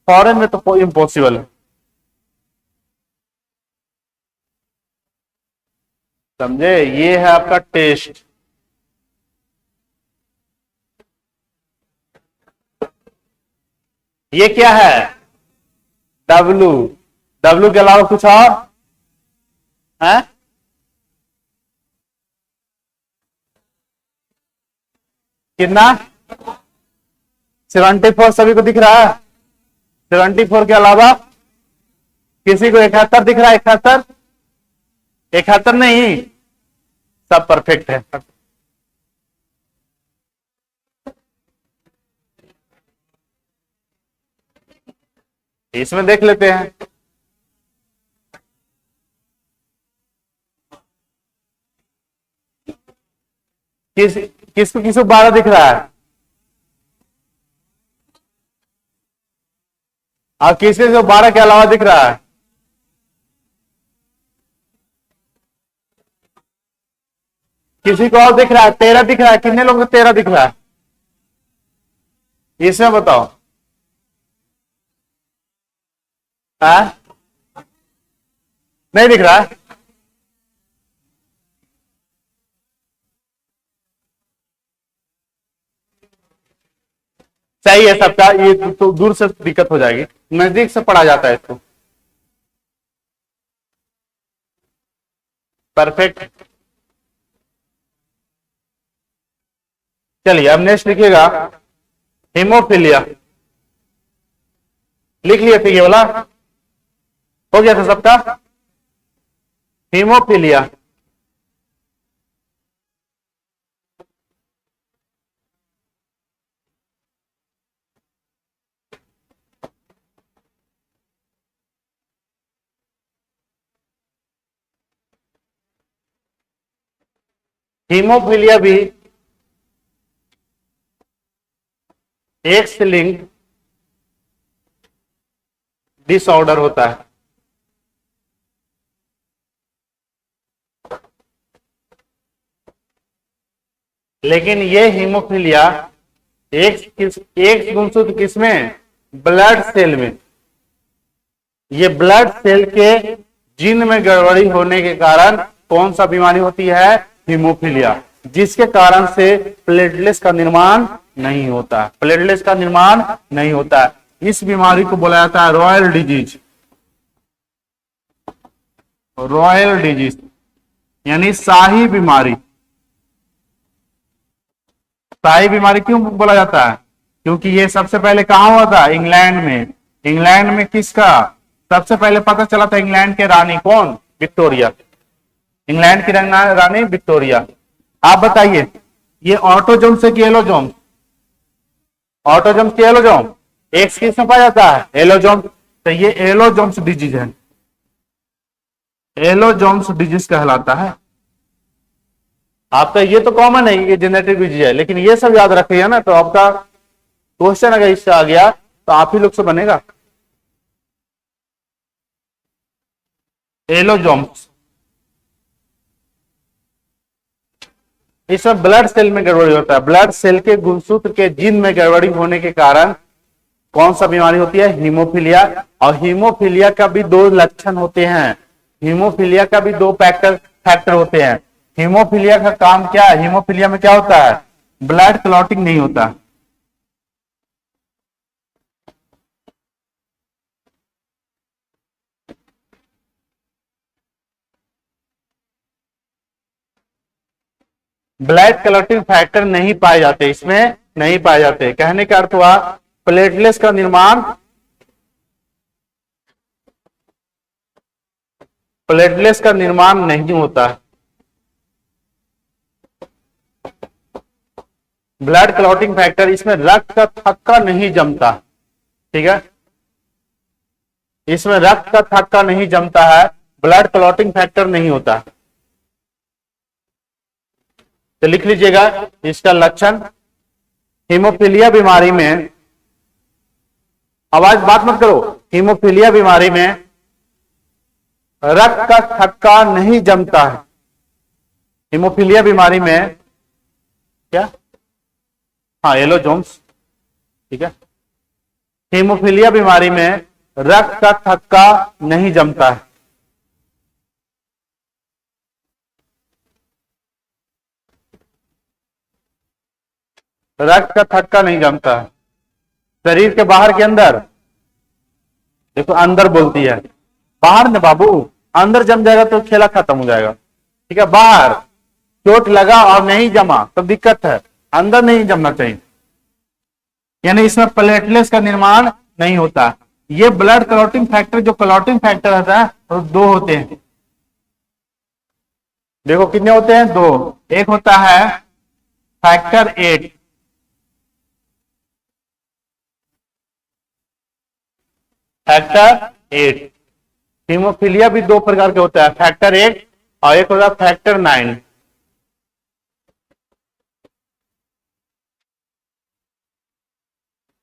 फॉरेन में तो इम्पॉसिबल है। समझे? ये है आपका टेस्ट। ये क्या है? डब्लू। डब्लू के अलावा कुछ और है? कितना? 74 सभी को दिख रहा है? 74 के अलावा किसी को 71 दिख रहा है? 71? 71 नहीं, सब परफेक्ट है। इसमें देख लेते हैं। किसको किसको 12 दिख रहा है? और किसी को 12 के अलावा दिख रहा है? किसी को और दिख रहा है? 13 दिख रहा है? कितने लोगों को 13 दिख रहा है इसमें बताओ? नहीं दिख रहा है? सही है सबका। ये तो दूर से दिक्कत हो जाएगी, नजदीक से पढ़ा जाता है इसको। परफेक्ट। चलिए अब नेक्स्ट लिखिएगा, हीमोफीलिया। लिख लिए थे ये वाला? हो गया था सबका? हीमोफीलिया। हीमोफीलिया भी एक्स लिंक्ड डिसऑर्डर होता है। लेकिन ये हीमोफीलिया एक गुणसूत्र किसमें? ब्लड सेल में। ये ब्लड सेल के जीन में गड़बड़ी होने के कारण कौन सा बीमारी होती है? हीमोफीलिया, जिसके कारण से प्लेटलेट्स का निर्माण नहीं होता। प्लेटलेट्स का निर्माण नहीं होता। इस बीमारी को बोला जाता है रॉयल डिजीज। रॉयल डिजीज यानी शाही बीमारी। शाही बीमारी क्यों बोला जाता है? क्योंकि ये सबसे पहले कहां हुआ था? इंग्लैंड में। इंग्लैंड में किसका सबसे पहले पता चला था? इंग्लैंड के रानी कौन? विक्टोरिया। इंग्लैंड की रानी विक्टोरिया। आप बताइए, ये ऑटोजोम्स है कि एलोजोम्स? ऑटोजोम्स की एलोजोम? एक किस में पाया जाता है? एलोजोम। तो ये एलोजोम्स डिजीज है, एलोजोम्स डिजीज कहलाता है। आपका ये तो कॉमन है, ये जेनेटिक डिजीज है, लेकिन ये सब याद रखिए ना, तो आपका क्वेश्चन अगर इससे आ गया तो आप ही लोग से बनेगा। एलोजोम्स। इसमें ब्लड सेल में गड़बड़ी होता है, ब्लड सेल के गुणसूत्र के जीन में गड़बड़ी होने के कारण कौन सा बीमारी होती है, हीमोफीलिया। और हीमोफीलिया का भी दो लक्षण होते हैं, हीमोफीलिया का भी दो फैक्टर होते हैं। हीमोफीलिया का काम क्या है, हीमोफीलिया में क्या होता है, ब्लड क्लॉटिंग नहीं होता। ब्लड क्लॉटिंग फैक्टर नहीं पाए जाते, इसमें नहीं पाए जाते। कहने का अर्थ हुआ प्लेटलेट्स का निर्माण, प्लेटलेट्स का निर्माण नहीं होता। ब्लड क्लॉटिंग फैक्टर, इसमें रक्त का थक्का नहीं जमता, ठीक है, इसमें रक्त का थक्का नहीं जमता है, ब्लड क्लॉटिंग फैक्टर नहीं होता। तो लिख लीजिएगा इसका लक्षण। हीमोफीलिया बीमारी में, आवाज बात मत करो, हीमोफीलिया बीमारी में रक्त का थक्का नहीं जमता है। हीमोफीलिया बीमारी में क्या, हाँ येलो जोन्स, ठीक है। हीमोफीलिया बीमारी में रक्त का थक्का नहीं जमता है। रक्त का थक्का नहीं जमता है। शरीर के बाहर के अंदर, देखो अंदर बोलती है, बाहर न बाबू, अंदर जम जाएगा तो खेला खत्म हो जाएगा, ठीक है। बाहर चोट लगा और नहीं जमा तो दिक्कत है, अंदर नहीं जमना चाहिए, यानी इसमें प्लेटलेट्स का निर्माण नहीं होता। ये ब्लड क्लॉटिंग फैक्टर, जो क्लॉटिंग फैक्टर होता है वो दो होते हैं। देखो कितने होते हैं, दो। एक होता है फैक्टर 8, फैक्टर 8। हीमोफीलिया भी दो प्रकार के होता है, फैक्टर 8 और एक होता है फैक्टर 9।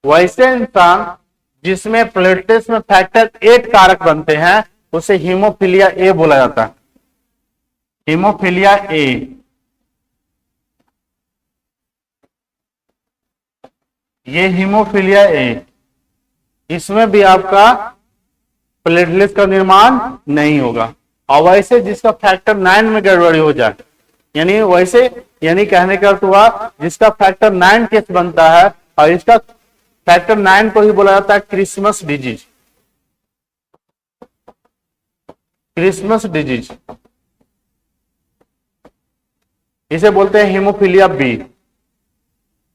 वैसे इंसान जिसमें प्लेटलेट्स में फैक्टर 8 कारक बनते हैं उसे हीमोफीलिया ए बोला जाता है, हीमोफीलिया ए। ये हीमोफीलिया ए, इसमें भी आपका प्लेटलेट्स का निर्माण नहीं होगा। और वैसे जिसका फैक्टर 9 में गड़बड़ी हो जाए, यानी वैसे, यानी कहने का अर्थ हुआ जिसका फैक्टर 9 केस बनता है और इसका फैक्टर 9 को ही बोला जाता है क्रिसमस डिजीज, क्रिसमस डिजीज, इसे बोलते हैं हीमोफीलिया बी।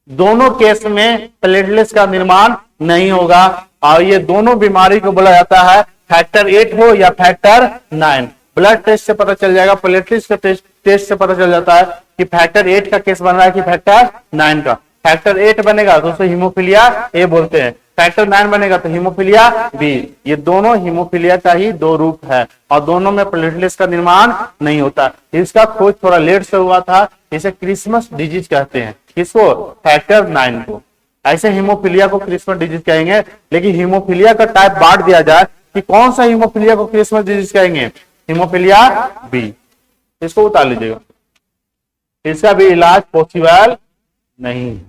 दोनों केस में प्लेटलेट्स का निर्माण नहीं होगा और ये दोनों बीमारी को बोला जाता है फैक्टर 8 हो या फैक्टर 9। ब्लड टेस्ट से पता चल जाएगा, प्लेटलेट्स का टेस्ट से पता चल जाता है कि फैक्टर 8 का केस बन रहा है कि फैक्टर 9 का। फैक्टर 8 बनेगा तो उसे हीमोफीलिया ए बोलते हैं, फैक्टर 9 बनेगा तो हीमोफीलिया बी। ये दोनों हीमोफीलिया का ही दो रूप है और दोनों में प्लेटलेट्स का निर्माण नहीं होता। इसका खोज थोड़ा लेट से हुआ था, इसे क्रिसमस डिजीज कहते हैं, किसको, फैक्टर 9 को। ऐसे हीमोफीलिया को क्रिसमस डिजीज कहेंगे, लेकिन हीमोफीलिया का टाइप बांट दिया जाए कि कौन सा हीमोफीलिया को क्रिसमस डिजीज कहेंगे, हीमोफीलिया बी। इसको उतार लीजिएगा, इसका भी इलाज पॉसिबल नहीं।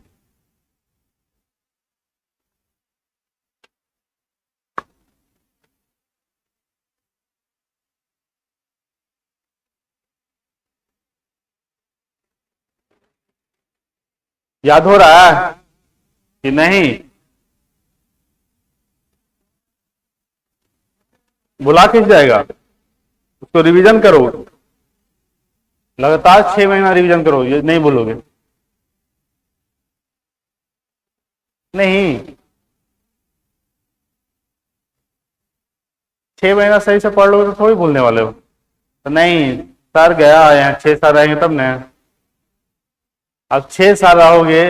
याद हो रहा है कि नहीं, बुला किस जाएगा, उसको रिवीजन करो, लगातार 6 महीना रिवीजन करो, ये नहीं बोलोगे नहीं। 6 महीना सही से पढ़ लोगे तो थोड़ी बोलने वाले हो, तो नहीं सर गया आए हैं 6 साल रहेंगे तब न, अब 6 साल रहोगे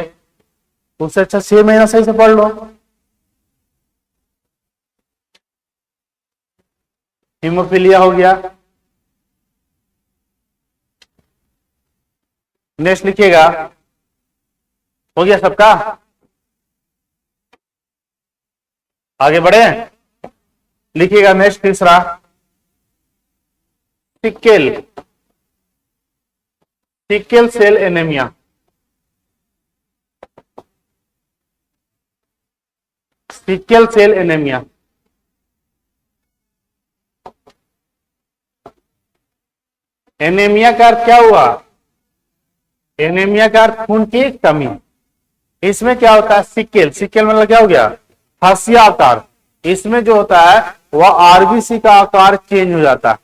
उससे अच्छा 6 महीना सही से पढ़ लो। हीमोफीलिया हो गया, नेक्स्ट लिखिएगा, हो गया सबका, आगे बढ़े, लिखिएगा नेक्स्ट तीसरा, sickle, sickle cell anaemia, sickle cell anaemia. Anaemia का अर्थ क्या हुआ? एनीमिया का अर्थ खून की कमी। इसमें क्या होता है? सिकल, सिकल मतलब क्या हो गया? हाशिया आकार। इसमें जो होता है वह आरबीसी का आकार चेंज हो जाता है।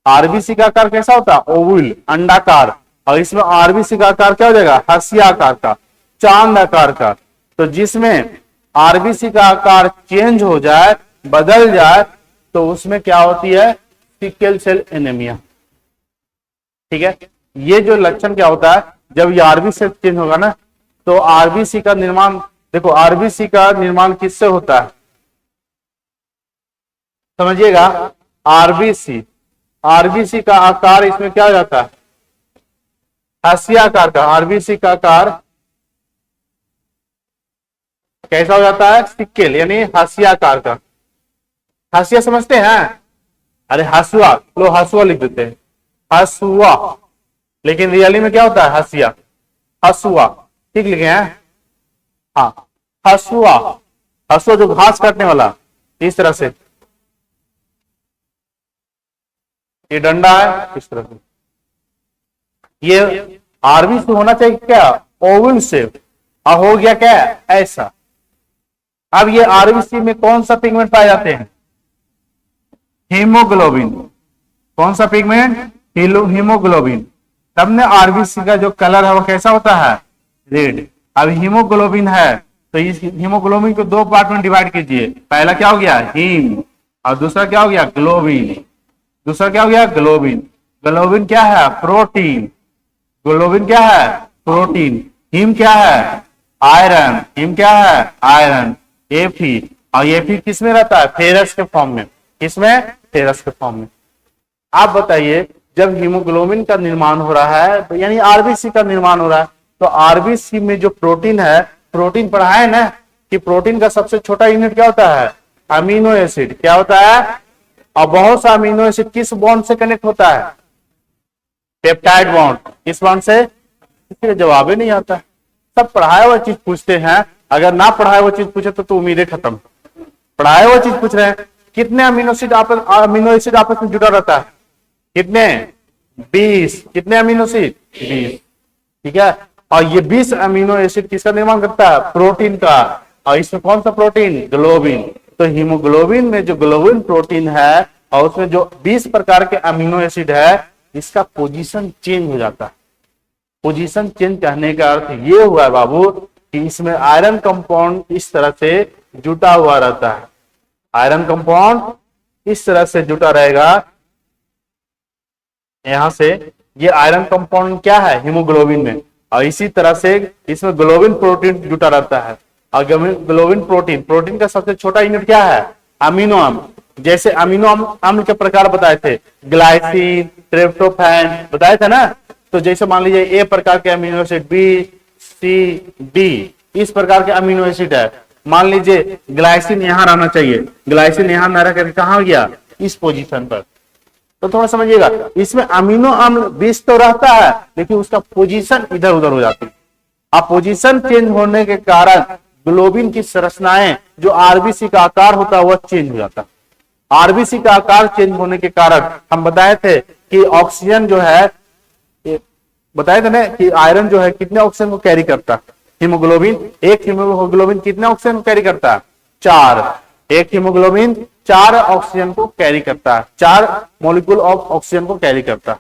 आरबीसी का आकार कैसा होता है? ओवल, अंडाकार। और इसमें आरबीसी का आकार क्या हो जाएगा? हाशिया आकार का, चांद आकार का। तो जिसमें आरबीसी का आकार चेंज हो जाए, बदल जाए, तो उसमें क्या होती है? Sickle cell anaemia. ठीक है, ये जो लक्षण क्या होता है, जब ये आरबीसी चेंज होगा ना, तो आरबीसी का निर्माण, देखो आरबीसी का निर्माण किससे होता है समझिएगा। आरबीसी, आरबीसी का आकार इसमें क्या हो जाता है? हाशिया आकार का। आरबीसी का आकार कैसा हो जाता है? सिक्केल, यानी हाशिया आकार का। हाशिया समझते हैं? अरे हसुआ, लो हसुआ लिख देते हैं, हसुआ। लेकिन रियली में क्या होता है? हाशिया, हसुआ। ठीक लिखे हैं? हाँ, हसुआ। हसुआ जो घास काटने वाला, इस तरह से ये डंडा है, इस तरह से। ये आरबी से होना चाहिए क्या? Oval shape. और हो गया क्या? ऐसा। अब ये आरबीसी में कौन सा पिगमेंट पाए जाते हैं? हीमोग्लोबिन। कौन सा पिगमेंट? हीमोग्लोबिन। तब ने आरबीसी का जो कलर है वो कैसा होता है? रेड। अब हीमोग्लोबिन है, तो इस हीमोग्लोबिन को दो पार्ट में डिवाइड कीजिए। पहला क्या हो गया? हीम, और दूसरा क्या हो गया? ग्लोबिन। दूसरा क्या हो गया? ग्लोबिन। ग्लोबिन क्या है? प्रोटीन। ग्लोबिन क्या है? प्रोटीन। हीम क्या है? आयरन। हीम क्या है? आयरन। एफी, और एफी किस में रहता है? फेरस के फॉर्म में। किसमें? फेरस के फॉर्म में। आप बताइए, जब हीमोग्लोबिन का निर्माण हो रहा है, तो यानी आरबीसी का निर्माण हो रहा है, तो आरबीसी में जो प्रोटीन है, प्रोटीन पढ़ा है ना कि प्रोटीन का सबसे छोटा यूनिट क्या होता है? Amino acid. क्या होता है? और बहुत सा अमीनो एसिड किस बॉन्ड से कनेक्ट होता है? Peptide bond. किस बॉन्ड से? इसलिए जवाब ही नहीं आता। सब पढ़ाया हुआ चीज पूछते हैं, अगर ना पढ़ाया हुआ चीज पूछे तो उम्मीदें खत्म। पढ़ाया हुआ चीज पूछ रहे हैं। कितने अमीनो एसिड आपस में जुड़ा रहता है? कितने? 20। कितने अमीनो एसिड? 20। ठीक है, और ये 20 अमीनो एसिड किसका निर्माण करता है? प्रोटीन का। और इसमें कौन सा प्रोटीन? ग्लोबिन। तो हीमोग्लोबिन में जो ग्लोबिन प्रोटीन है और उसमें जो 20 प्रकार के अमीनो एसिड है, इसका पोजीशन चेंज हो जाता है। पोजीशन चेंज कहने का अर्थ ये हुआ है बाबू कि इसमें आयरन कंपाउंड इस तरह से जुटा हुआ रहता है। आयरन कंपाउंड इस तरह से जुटा रहेगा, यहां से। ये आयरन कंपाउंड क्या है? हीमोग्लोबिन में। और इसी तरह से इसमें ग्लोबिन प्रोटीन जुटा रहता है। और ग्लोबिन प्रोटीन, प्रोटीन का सबसे छोटा यूनिट क्या है? अमीनो अम्ल। जैसे अमीनो अम्ल के प्रकार बताए थे, ग्लाइसिन, ट्रिप्टोफैन बताए थे ना। तो जैसे मान लीजिए ए प्रकार के अमीनो एसिड, बी, सी, डी, इस प्रकार के अमीनो एसिड है। मान लीजिए ग्लाइसिन यहां रहना चाहिए, ग्लाइसिन यहां न रह करके कहां गया? इस पोजीशन पर। तो थोड़ा समझिएगा, इसमें अमीनो अम्ल 20 तो रहता है, लेकिन उसका पोजीशन इधर उधर हो जाती है। अब पोजीशन चेंज होने के कारण ग्लोबिन की संरचनाएं, जो आरबीसी का आकार होता है, वह चेंज हो जाता है। आरबीसी का आकार चेंज होने के कारण हम बताए थे कि ऑक्सीजन जो है, बताए थे ना कि आयरन जो है कितने ऑक्सीजन को कैरी करता है? हीमोग्लोबिन, एक हीमोग्लोबिन कितने ऑक्सीजन को कैरी करता है? 4। एक हीमोग्लोबिन 4 ऑक्सीजन को कैरी करता है, 4 मॉलिक्यूल ऑफ ऑक्सीजन को कैरी करता है।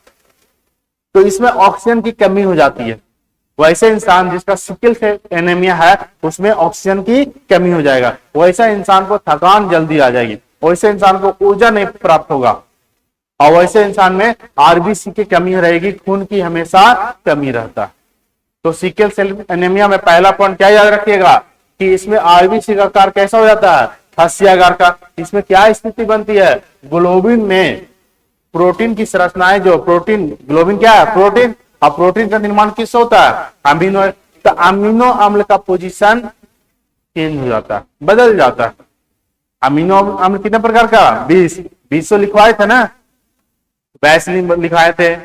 तो इसमें ऑक्सीजन की कमी हो जाती है। वैसे इंसान जिसका सिकल सेल एनीमिया है, उसमें ऑक्सीजन की कमी हो जाएगा। वैसे इंसान को थकान जल्दी आ जाएगी, वैसे इंसान को ऊर्जा नहीं प्राप्त होगा, और वैसे इंसान में आरबीसी की कमी रहेगी, खून की हमेशा कमी रहता है। तो सिकल सेल एनीमिया में पहला पॉइंट क्या याद रखिएगा कि इसमें आरबीसी का आकार कैसा हो जाता है? हाशियाकार का। इसमें क्या स्थिति बनती है? ग्लोबिन में प्रोटीन की संरचनाएं, जो प्रोटीन, ग्लोबिन क्या है? प्रोटीन। और प्रोटीन का निर्माण किससे होता है? अमीनो। तो अमीनो अम्ल का पोजीशन चेंज हो जाता है, बदल जाता है। अमीनो अम्ल कितने प्रकार का? 20 तो लिखवाए थे ना, वैसलीन लिखवाए थे,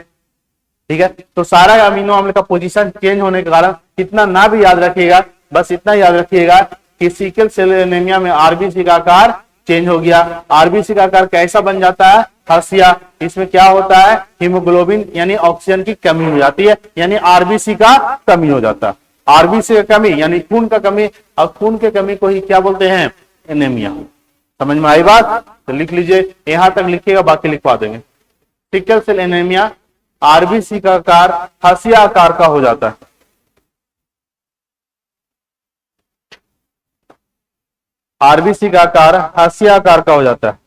ठीक है। तो सारा अमीनो अम्ल का पोजीशन चेंज होने के कारण इतना ना भी याद रखिएगा, बस इतना याद रखिएगा कि सिकल सेल एनीमिया में आरबीसी का आकार चेंज हो गया। आरबीसी का आकार कैसा बन जाता है, हर्षिया। इसमें क्या होता है, हीमोग्लोबिन यानी ऑक्सीजन की कमी हो जाती है, यानी आरबीसी का कमी हो जाता है। आरबीसी का कमी यानी खून का कमी, और खून के कमी को ही क्या बोलते हैं, एनीमिया। समझ में आई बात, तो लिख लीजिए, यहां तक लिखिएगा, बाकी लिखवा देंगे। सिकल सेल एनीमिया आरबीसी का आकार हर्षिया आकार का हो जाता है। आरबीसी का आकार हर्षिया आकार का हो जाता है।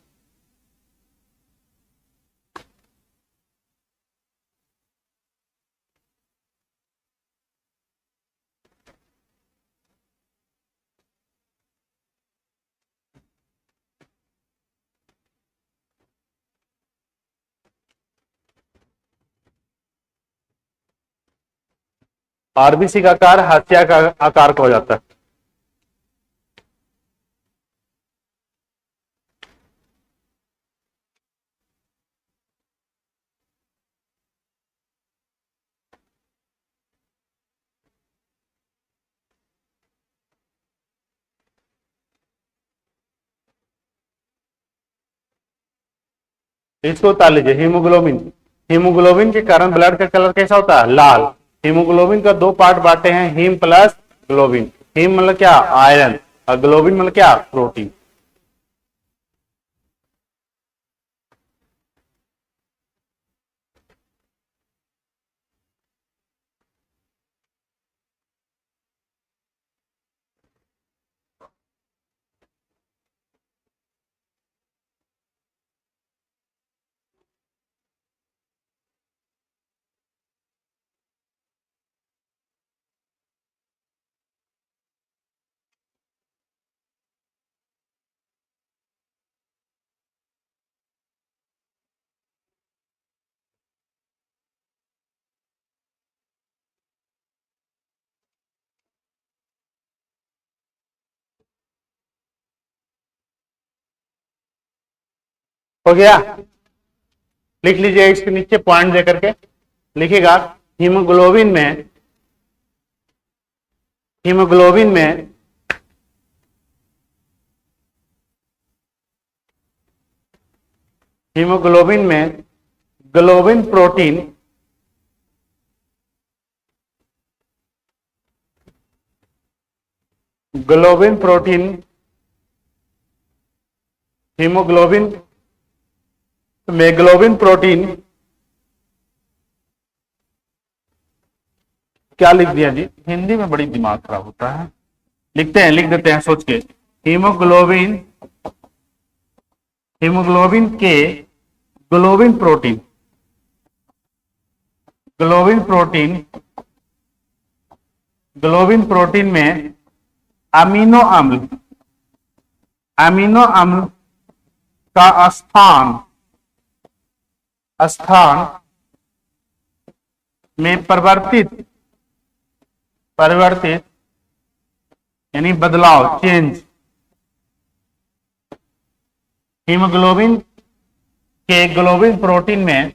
आरबीसी का आकार हर्षिया का आकार का हो जाता है। इसको उतार लीजिए, हीमोग्लोबिन। हीमोग्लोबिन के कारण ब्लड का कलर कैसा होता है, लाल। हीमोग्लोबिन का दो पार्ट बांटे हैं, हीम प्लस ग्लोबिन। हीम मतलब क्या, आयरन, और ग्लोबिन मतलब क्या, प्रोटीन। हो गया, लिख लीजिए, इसके नीचे पॉइंट देकर के लिखिएगा। हीमोग्लोबिन में हीमोग्लोबिन में हीमोग्लोबिन में globin protein globin protein haemoglobin में ग्लोबिन प्रोटीन क्या लिख दिया जी, हिंदी में बड़ी दिमाग खराब होता है। लिखते हैं, लिख देते हैं सोच के। हीमोग्लोबिन हीमोग्लोबिन के globin protein globin protein globin protein में अमीनो अम्ल अमीनो अम्ल का स्थान स्थान में परिवर्तित यानी बदलाव, चेंज। हीमोग्लोबिन के ग्लोबिन प्रोटीन में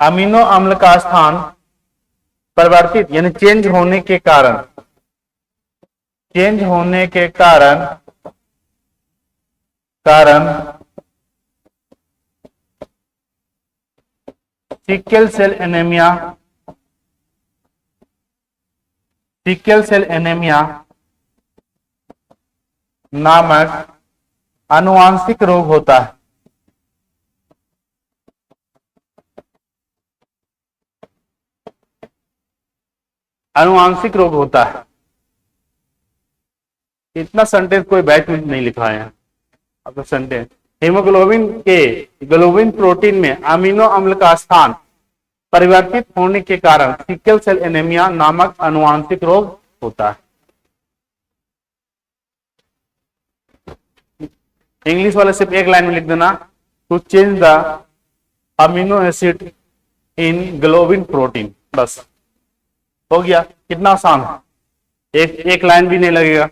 अमीनो अम्ल का स्थान परिवर्तित यानी चेंज होने के कारण कारण सिकल सेल एनीमिया नामक आनुवांशिक रोग होता है। आनुवांशिक रोग होता है। इतना सेंटेंस कोई बैच में नहीं लिखा है अब सेंटेंस। हीमोग्लोबिन के ग्लोबिन प्रोटीन में अमीनो अम्ल का स्थान परिवर्तित होने के कारण सिकल सेल एनीमिया नामक आनुवांशिक रोग होता है। इंग्लिश वाले सिर्फ एक लाइन में लिख देना, to change the amino acid in globin protein, बस हो गया। कितना आसान है, एक लाइन भी नहीं लगेगा।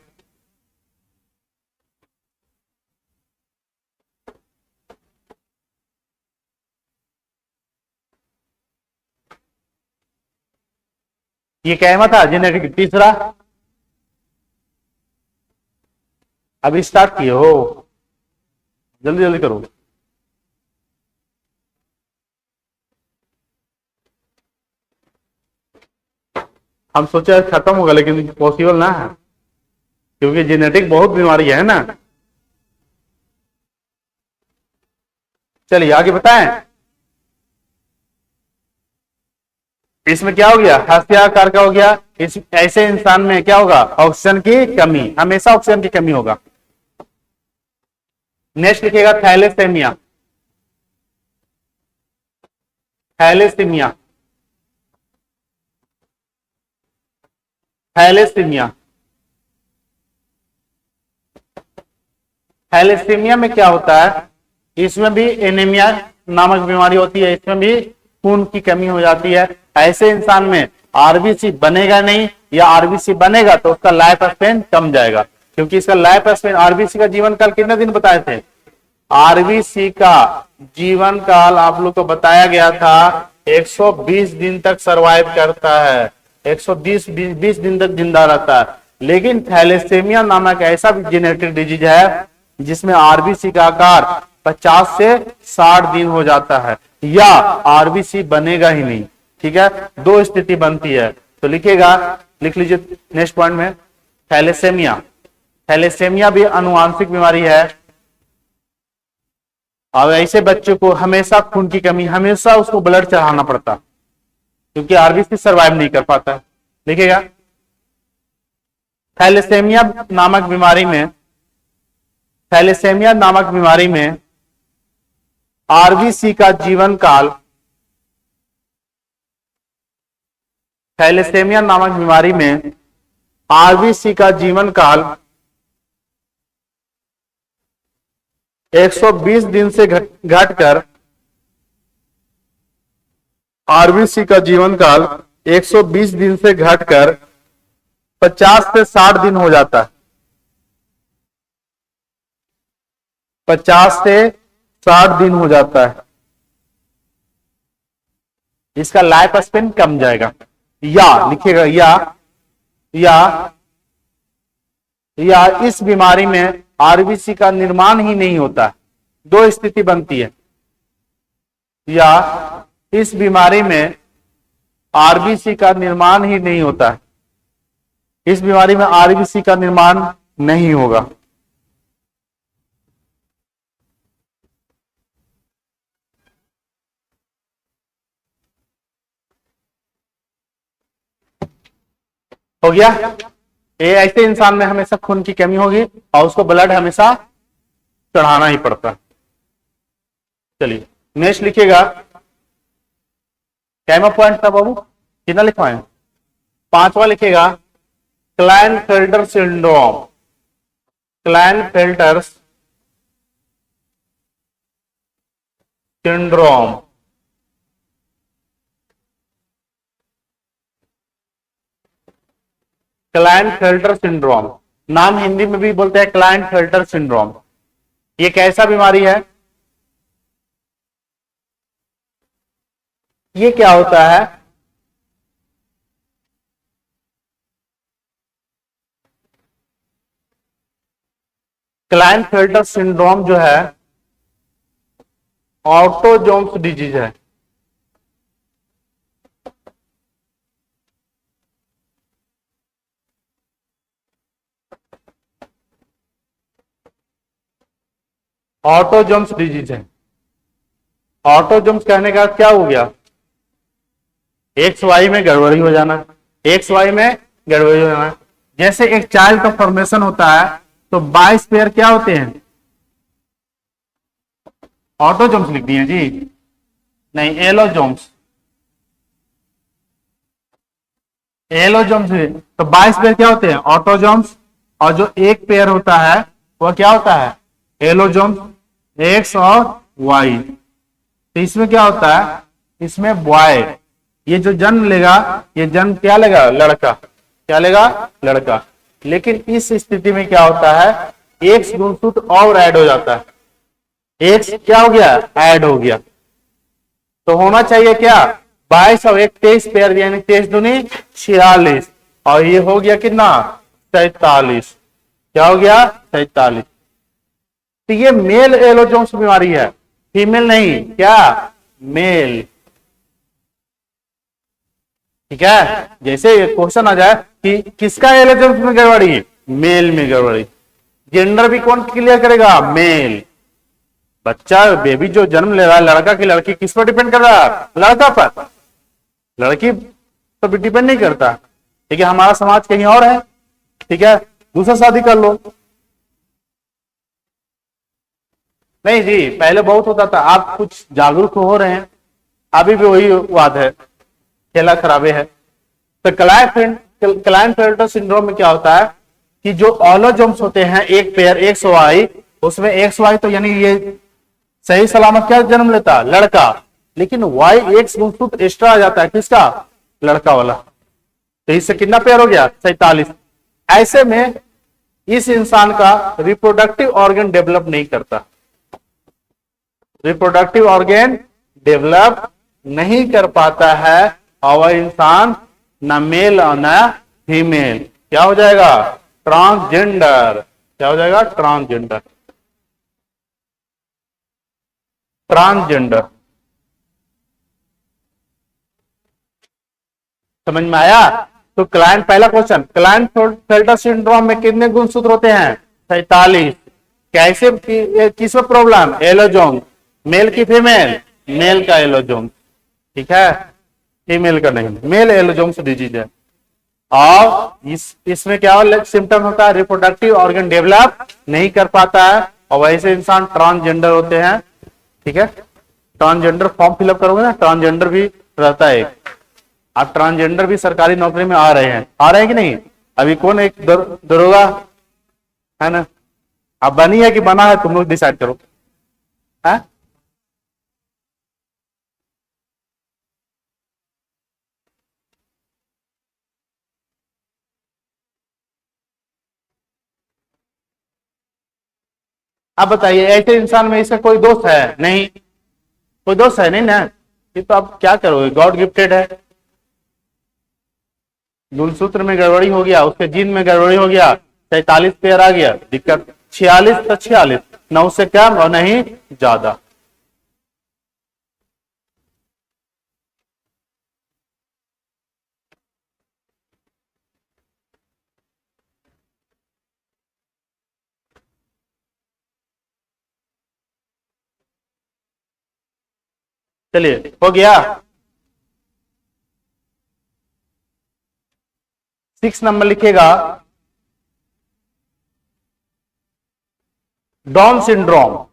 ये कहना था जेनेटिक। तीसरा, अभी स्टार्ट किए हो, जल्दी जल्दी करो। हम सोचे खत्म होगा, लेकिन पॉसिबल ना है, क्योंकि जेनेटिक बहुत बीमारी है ना। चलिए आगे बताएं। इसमें क्या हो गया, हास्याकार का हो गया। इस ऐसे इंसान में क्या होगा, ऑक्सीजन की कमी, हमेशा ऑक्सीजन की कमी होगा। नेक्स्ट लिखिएगा थैलेसेमिया। Thalassaemia, thalassaemia. थैलेसीमिया में क्या होता है, इसमें भी एनीमिया नामक बीमारी होती है, इसमें भी खून की कमी हो जाती है। ऐसे इंसान में आरबीसी बनेगा नहीं, या आरबीसी बनेगा तो उसका लाइफ स्पेन कम जाएगा, क्योंकि इसका लाइफ स्पेन, आरबीसी का जीवन काल कितने दिन बताए थे, आरबीसी का जीवन काल आप लोग को बताया गया था 120 दिन तक सरवाइव करता है, 120 दिन तक जिंदा रहता है। लेकिन थैलेसेमिया नामक ऐसा भी जेनेटिक डिजीज है जिसमें आरबीसी का आकार 50 से 60 दिन हो जाता है, या आरबीसी बनेगा ही नहीं। ठीक है, दो स्थिति बनती है, तो लिखिएगा, लिख लीजिए नेक्स्ट पॉइंट में, थैलेसेमिया। थैलेसेमिया भी अनुवांशिक बीमारी है, और ऐसे बच्चों को हमेशा खून की कमी, हमेशा उसको ब्लड चढ़ाना पड़ता, क्योंकि आरबीसी सर्वाइव नहीं कर पाता। लिखिएगा, थैलेसेमिया नामक बीमारी में, थैलेसेमिया नामक बीमारी में आरबीसी का जीवन काल, थैलेसेमिया नामक बीमारी में आरबीसी का जीवन काल 120 दिन से घटकर आरबीसी का जीवन काल 120 दिन से घटकर 50 से 60 दिन हो जाता है। 50 से 60 दिन हो जाता है, इसका लाइफ स्पेन कम जाएगा। या लिखिएगा, या इस बीमारी में आरबीसी का निर्माण ही नहीं होता। दो स्थिति बनती है, या इस बीमारी में आरबीसी का निर्माण ही नहीं होता है, इस बीमारी में आरबीसी का निर्माण नहीं होगा। हो गया, ये ऐसे इंसान में हमेशा खून की कमी होगी और उसको ब्लड हमेशा चढ़ाना ही पड़ता है। चलिए नेक्स्ट लिखिएगा, कैमा पॉइंट था बाबू, कितना लिखवाएं, 5वां लिखिएगा, Klinefelter syndrome. Klinefelter syndrome, Klinefelter syndrome, नाम हिंदी में भी बोलते हैं क्लाइनफेल्टर सिंड्रोम। ये कैसा बीमारी है, ये क्या होता है, क्लाइनफेल्टर सिंड्रोम जो है ऑटोजोम्स डिजीज है। ऑटोजोम्स डिजीज है। ऑटोजोम्स कहने का क्या हो गया, एक्स वाई में गड़बड़ी हो जाना, एक्स वाई में गड़बड़ी हो जाना। जैसे एक चाइल्ड का फॉर्मेशन होता है तो 22 पेयर क्या होते हैं, ऑटोजोम्स लिख दिए जी, नहीं एलोजोम्स, एलोजोम्स। तो 22 पेयर क्या होते हैं, ऑटोजोम्स, और जो एक पेयर होता है वह क्या होता है, एलोजोम्स, एक्स और वाई। तो इसमें क्या होता है, इसमें बॉय, ये जो जन्म लेगा, ये जन्म क्या लेगा, लड़का, क्या लेगा, लड़का। लेकिन इस स्थिति में क्या होता है, एक्स गुणसूत्र और ऐड हो जाता है, एक्स क्या हो गया, ऐड हो गया। तो होना चाहिए क्या, 22 और 1 23 पेयर, यानी 23 दूनी 46, और ये हो गया कितना 47। क्या हो गया 47। तो ये मेल एलोजोम्स बीमारी है, फीमेल नहीं, क्या मेल। ठीक है, जैसे क्वेश्चन आ जाए कि किसका एलोजोम्स में गड़बड़ी, मेल में गड़बड़ी, जेंडर भी कौन क्लियर करेगा, मेल। बच्चा बेबी जो जन्म ले रहा है, लड़का की लड़की, किस पर डिपेंड कर रहा है, लड़का पर, लड़की पर भी डिपेंड नहीं करता। ठीक है, हमारा समाज कहीं और है, ठीक है, दूसरा शादी कर लो। नहीं जी, पहले बहुत होता था, आप कुछ जागरूक हो रहे हैं, अभी भी वही बात है, खेला खराबे है। तो क्लाइनफेल्टर सिंड्रोम में क्या होता है कि जो ऑलोजोम्स होते हैं एक पेयर XY, उसमें XY तो यानी ये सही सलामत क्या जन्म लेता, लड़का, लेकिन YX गुणसूत्र एक्स्ट्रा आ जाता है, किसका, लड़का वाला। तो इससे कितना पेयर हो गया 47। ऐसे में इस इंसान का रिप्रोडक्टिव ऑर्गन डेवलप नहीं करता, रिप्रोडक्टिव ऑर्गन डेवलप नहीं कर पाता है, और वह इंसान न मेल और न फीमेल, क्या हो जाएगा, ट्रांसजेंडर। क्या हो जाएगा, ट्रांसजेंडर, ट्रांसजेंडर। समझ में आया। तो पहला क्वेश्चन, क्लाइनफेल्टर सिंड्रोम में कितने गुणसूत्र होते हैं, 47। कैसे, किस में प्रॉब्लम, एलोजोम, मेल की फीमेल, मेल का एलोजोम। ठीक है, फीमेल का नहीं, मेल एलोजोम से डिजीज है। और इसमें क्या सिम्टम होता है, रिप्रोडक्टिव ऑर्गन डेवलप नहीं कर पाता है, और वैसे इंसान ट्रांसजेंडर होते हैं। ठीक है, ट्रांसजेंडर फॉर्म फिलअप करोगे ना, ट्रांसजेंडर भी रहता है। आप ट्रांसजेंडर भी सरकारी नौकरी में आ रहे हैं कि नहीं। अभी कौन एक दरोगा है ना, अब बनी है कि बना है, तुम लोग डिसाइड करो। है आप बताइए, ऐसे इंसान में इसका कोई दोस्त है नहीं, कोई दोस्त है नहीं ना, ये तो आप क्या करोगे, गॉड गिफ्टेड है। गुणसूत्र में गड़बड़ी हो गया, उसके जीन में गड़बड़ी हो गया, 43 पेयर आ गया, दिक्कत 46 तो 46, न उससे कम और नहीं ज्यादा। चलिए हो गया। 6 नंबर लिखेगा, डाउन सिंड्रोम।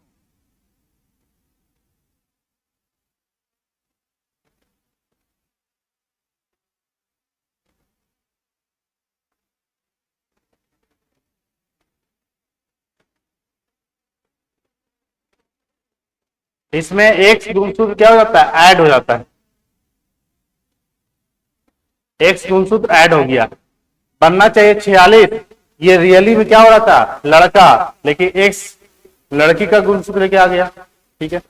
इसमें एक गुणसूत्र क्या हो जाता है, ऐड हो जाता है, एक गुणसूत्र ऐड हो गया, बनना चाहिए 46, ये रियली में क्या हो रहा था, लड़का, लेकिन एक लड़की का गुणसूत्र लेके आ गया। ठीक है,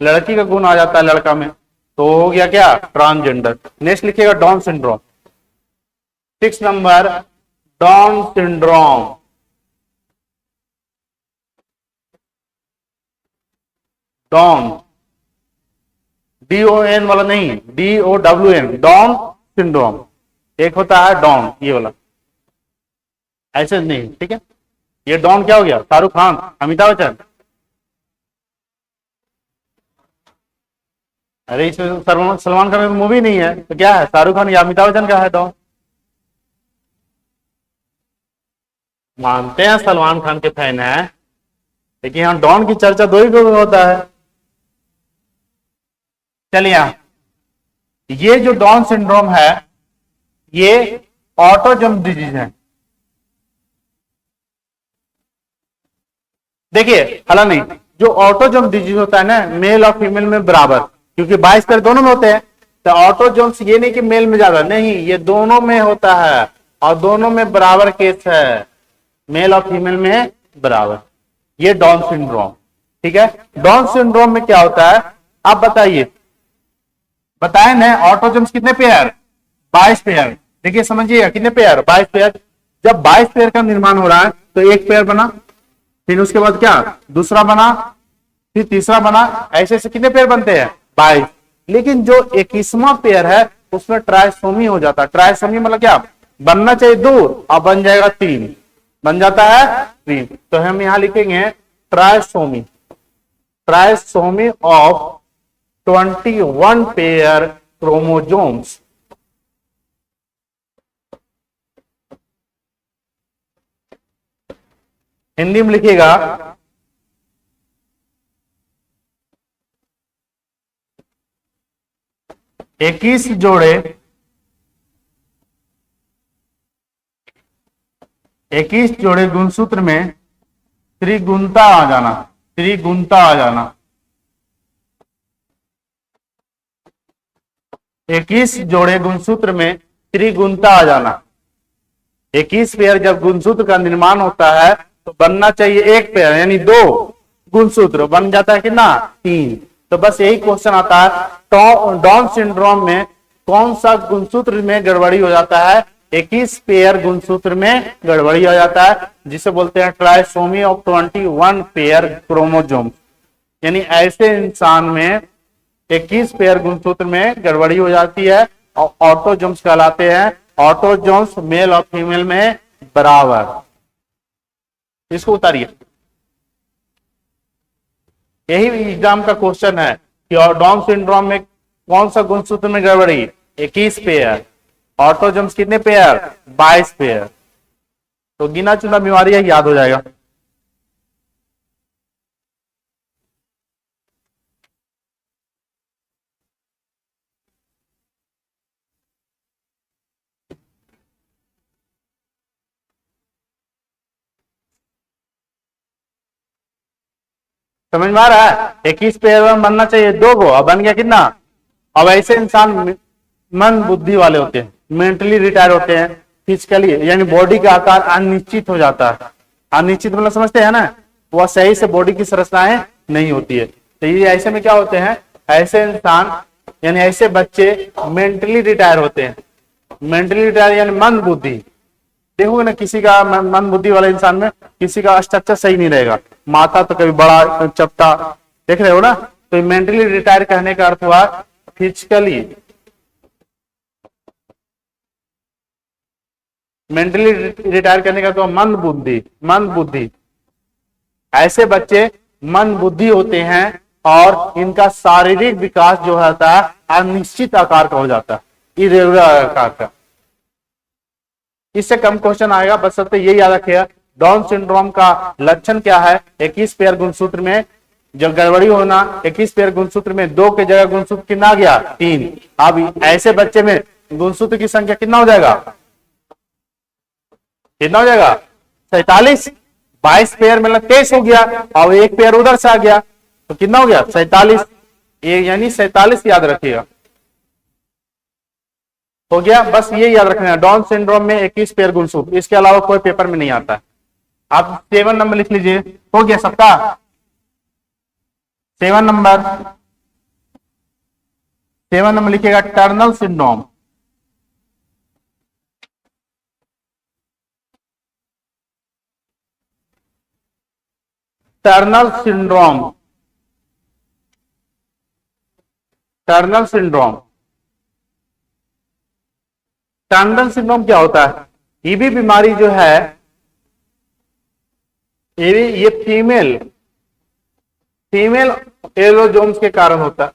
लड़की का गुण आ जाता है लड़का में, तो हो गया क्या, ट्रांसजेंडर। नेक्स्ट लिखिएगा down syndrome. 6 number, down syndrome. Down, DON वाला नहीं, DOWN, डाउन सिंड्रोम। एक होता है डॉन, ये वाला, ऐसे नहीं। ठीक है, ये डॉन क्या हो गया, शाहरुख खान, अमिताभ बच्चन। अरे इसमें सलमान खान का मूवी नहीं है, तो क्या है, शाहरुख खान या अमिताभ बच्चन का है डॉन। मानते हैं सलमान खान के फैन है, लेकिन यहाँ डॉन की चर्चा दो ही को होता है। चलिए, ये जो डाउन सिंड्रोम है, ये ऑटोजोम डिजीज है। देखिए हला नहीं, जो ऑटोजोम डिजीज होता है ना, मेल और फीमेल में बराबर, क्योंकि 22 पेयर दोनों में होते हैं, तो ऑटोजोम्स ये नहीं कि मेल में ज्यादा, नहीं, ये दोनों में होता है, और दोनों में बराबर केस है, मेल और फीमेल में बराबर। ये डाउन सिंड्रोम। ठीक है, डाउन सिंड्रोम में क्या होता है, आप बताइए, बताए ना ऑटोजम्स कितने पेयर, 22 पेयर। देखिए समझिएगा कितने पेयर, 22 पेयर। जब 22 पेयर का निर्माण हो रहा है तो एक पेयर बना, फिर उसके बाद क्या दूसरा बना, फिर तीसरा बना, ऐसे ऐसे कितने पेयर बनते हैं 22। लेकिन जो 21वां पेयर है उसमें ट्राइसोमी हो जाता है। ट्राइसोमी मतलब क्या, बनना चाहिए 2 और बन जाएगा 3, बन जाता है 3। तो हम यहां लिखेंगे trisomy, trisomy of 21 pair chromosomes. Hindi में लिखिएगा 21 जोड़े 21 जोड़े गुणसूत्र में त्रिगुणता आ जाना, त्रिगुणता आ जाना। 21 जोड़े गुणसूत्र में त्रिगुणता आ जाना। 21 पेयर जब गुणसूत्र का निर्माण होता है तो बनना चाहिए एक पेयर, यानी 2 गुणसूत्र, बन जाता है कितना 3। तो बस यही क्वेश्चन आता है डाउन सिंड्रोम में कौन सा गुणसूत्र में गड़बड़ी हो जाता है, 21 पेयर गुणसूत्र में गड़बड़ी हो जाता है, जिसे बोलते हैं ट्राइसोमी ऑफ 21 पेयर क्रोमोजोम। यानी ऐसे इंसान में 21 पेयर गुणसूत्र में गड़बड़ी हो जाती है और ऑटोजोम्स कहलाते हैं। ऑटोजोम्स मेल और फीमेल में बराबर। इसको उतारिए, यही एग्जाम का क्वेश्चन है कि डाउन सिंड्रोम में कौन सा गुणसूत्र में गड़बड़ी, 21 पेयर, ऑटोजोम्स कितने पेयर 22 पेयर। तो गिना चुना बीमारी है, याद हो जाएगा। समझ में आ रहा है, 21 पेयर में बनना चाहिए 2 को, अब बन गया कितना। अब ऐसे इंसान मन बुद्धि वाले होते हैं, मेंटली रिटायर होते हैं, फिजिकली यानी बॉडी का आकार अनिश्चित हो जाता है। अनिश्चित मतलब समझते हैं ना, वह सही से बॉडी की संरचनाएं नहीं होती है। तो ये ऐसे में क्या होते हैं, ऐसे इंसान यानी ऐसे बच्चे मेंटली रिटायर होते हैं। मेंटली रिटायर यानी मन बुद्धि, देखोगे ना किसी का मन बुद्धि वाले इंसान में किसी का स्ट्रक्चर सही नहीं रहेगा, माथा तो कभी बड़ा चपटा, देख रहे हो ना। तो मेंटली रिटायर कहने का अर्थ हुआ फिजिकली, मेंटली रिटायर करने का तो मन बुद्धि, मन बुद्धि। ऐसे बच्चे मन बुद्धि होते हैं और इनका शारीरिक विकास जो होता है अनिश्चित आकार का हो जाता है, इरेगुलर आकार का। इससे कम क्वेश्चन आएगा, बस सबसे यही याद रखिएगा डाउन सिंड्रोम का लक्षण क्या है। 21 पेयर गुणसूत्र में जब गड़बड़ी होना, 21 पेयर गुणसूत्र में 2 के जगह गुणसूत्र कितना आ गया 3। अब ऐसे बच्चे में गुणसूत्र की संख्या कितना हो जाएगा, कितना हो जाएगा 47। 22 पेयर मतलब 23 हो गया और एक पेयर उधर से आ गया तो कितना हो गया 47, यानी 47 याद रखिएगा, हो गया। बस ये याद रखना है डाउन सिंड्रोम में 21 पेयर गुणसूत्र, इसके अलावा कोई पेपर में नहीं आता है। आप 7 नंबर लिख लीजिए, हो गया सबका। 7 नंबर, 7 नंबर लिखिएगा Turner syndrome. Turner syndrome, Turner syndrome. Turner syndrome क्या होता है, ये भी बीमारी जो है ये फीमेल एलोजोम्स के कारण होता है।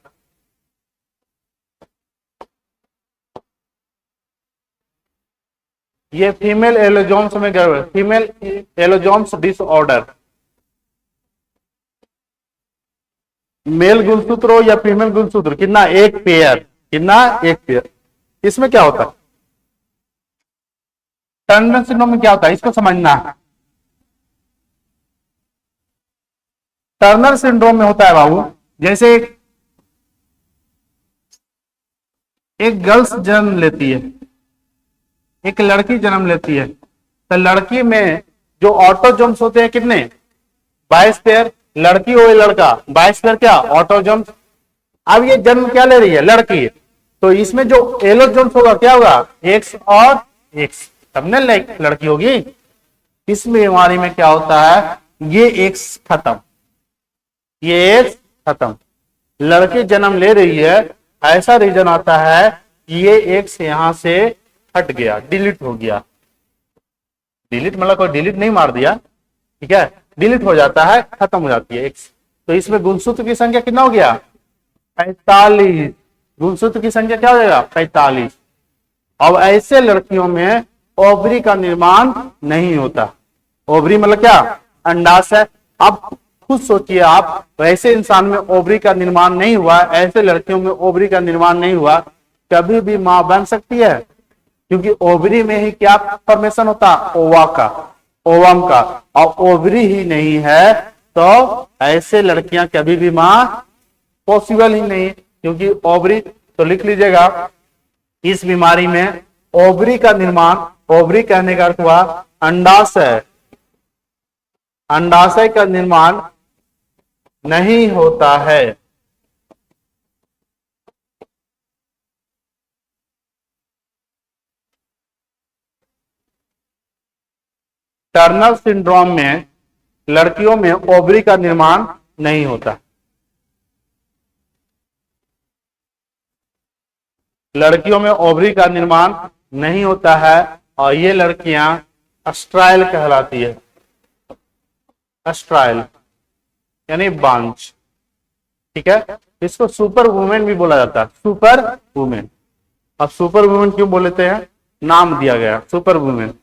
ये फीमेल एलोजोम्स में गड़बड़, फीमेल एलोजोम्स डिसऑर्डर। मेल गुणसूत्र हो या फीमेल गुणसूत्र, कितना एक पेयर, कितना एक पेयर। इसमें क्या होता है, टर्नल सिंड्रोम में क्या होता है इसको समझना है। टर्नल सिंड्रोम में होता है बाबू, जैसे एक गर्ल्स जन्म लेती है, एक लड़की जन्म लेती है, तो लड़की में जो ऑटोजोम्स होते हैं कितने 22 पेयर, लड़की हो या लड़का 22 पेयर क्या ऑटोजोम्स। अब ये जन्म क्या ले रही है लड़की, तो इसमें जो एलोजोम्स होगा क्या होगा, एक्स और एक्स, तब न लड़की होगी। इस बीमारी में क्या होता है, ये एक्स खत्म, ये एक्स खत्म, लड़की जन्म ले रही है, ऐसा रीजन आता है कि ये एक्स यहां से हट गया, डिलीट हो गया। डिलीट मतलब कोई डिलीट नहीं मार दिया, ठीक है, डिलीट हो जाता है, खत्म हो जाती है एक्स। तो इसमें गुणसूत्र की संख्या कितना हो गया, 45। गुणसूत्र की संख्या क्या हो जाएगा, 45। अब ऐसे लड़कियों में ओवरी का निर्माण नहीं होता। ओवरी मतलब क्या, अंडाशय। अब खुद सोचिए आप, वैसे इंसान में ओवरी का निर्माण नहीं हुआ, ऐसे लड़कियों में ओवरी का निर्माण नहीं हुआ, कभी भी मां बन सकती है? क्योंकि ओवरी में ही क्या फॉर्मेशन होता, ओवा का, ओवम का, और ओवरी ही नहीं है तो ऐसे लड़कियां कभी भी मां पॉसिबल ही नहीं, क्योंकि ओवरी। तो लिख लीजिएगा, इस बीमारी में ओवरी का निर्माण, ओवरी कहने का अर्थ हुआ अंडाशय, अंडाशय का निर्माण नहीं होता है। टर्नर सिंड्रोम में लड़कियों में ओवरी का निर्माण नहीं होता। लड़कियों में ओवरी का निर्माण नहीं होता है और ये लड़कियां अस्ट्रायल कहलाती है। अस्ट्रायल यानी बांझ, ठीक है। इसको सुपर वुमेन भी बोला जाता है, सुपर वुमेन। अब सुपर वुमेन क्यों बोलते हैं, नाम दिया गया सुपर वुमेन।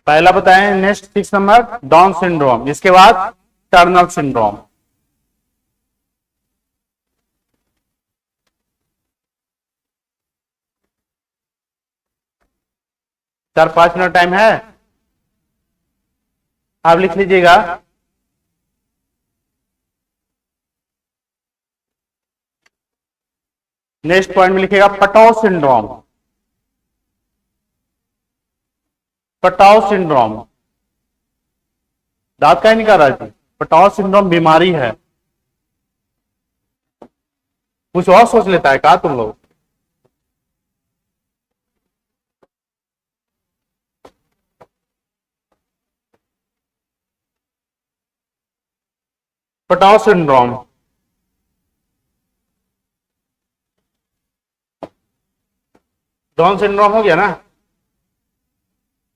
पहला बताएं, नेक्स्ट 6 नंबर डाउन सिंड्रोम, इसके बाद टर्नर सिंड्रोम। चार 5 मिनट टाइम है, आप लिख लीजिएगा। नेक्स्ट पॉइंट में लिखिएगा पटाव सिंड्रोम। पटाव सिंड्रोम, दांत का ही निकाल रहा है। पटाव सिंड्रोम बीमारी है, कुछ और सोच लेता है क्या तुम लोग। पटाव सिंड्रोम, डाउन सिंड्रोम हो गया ना,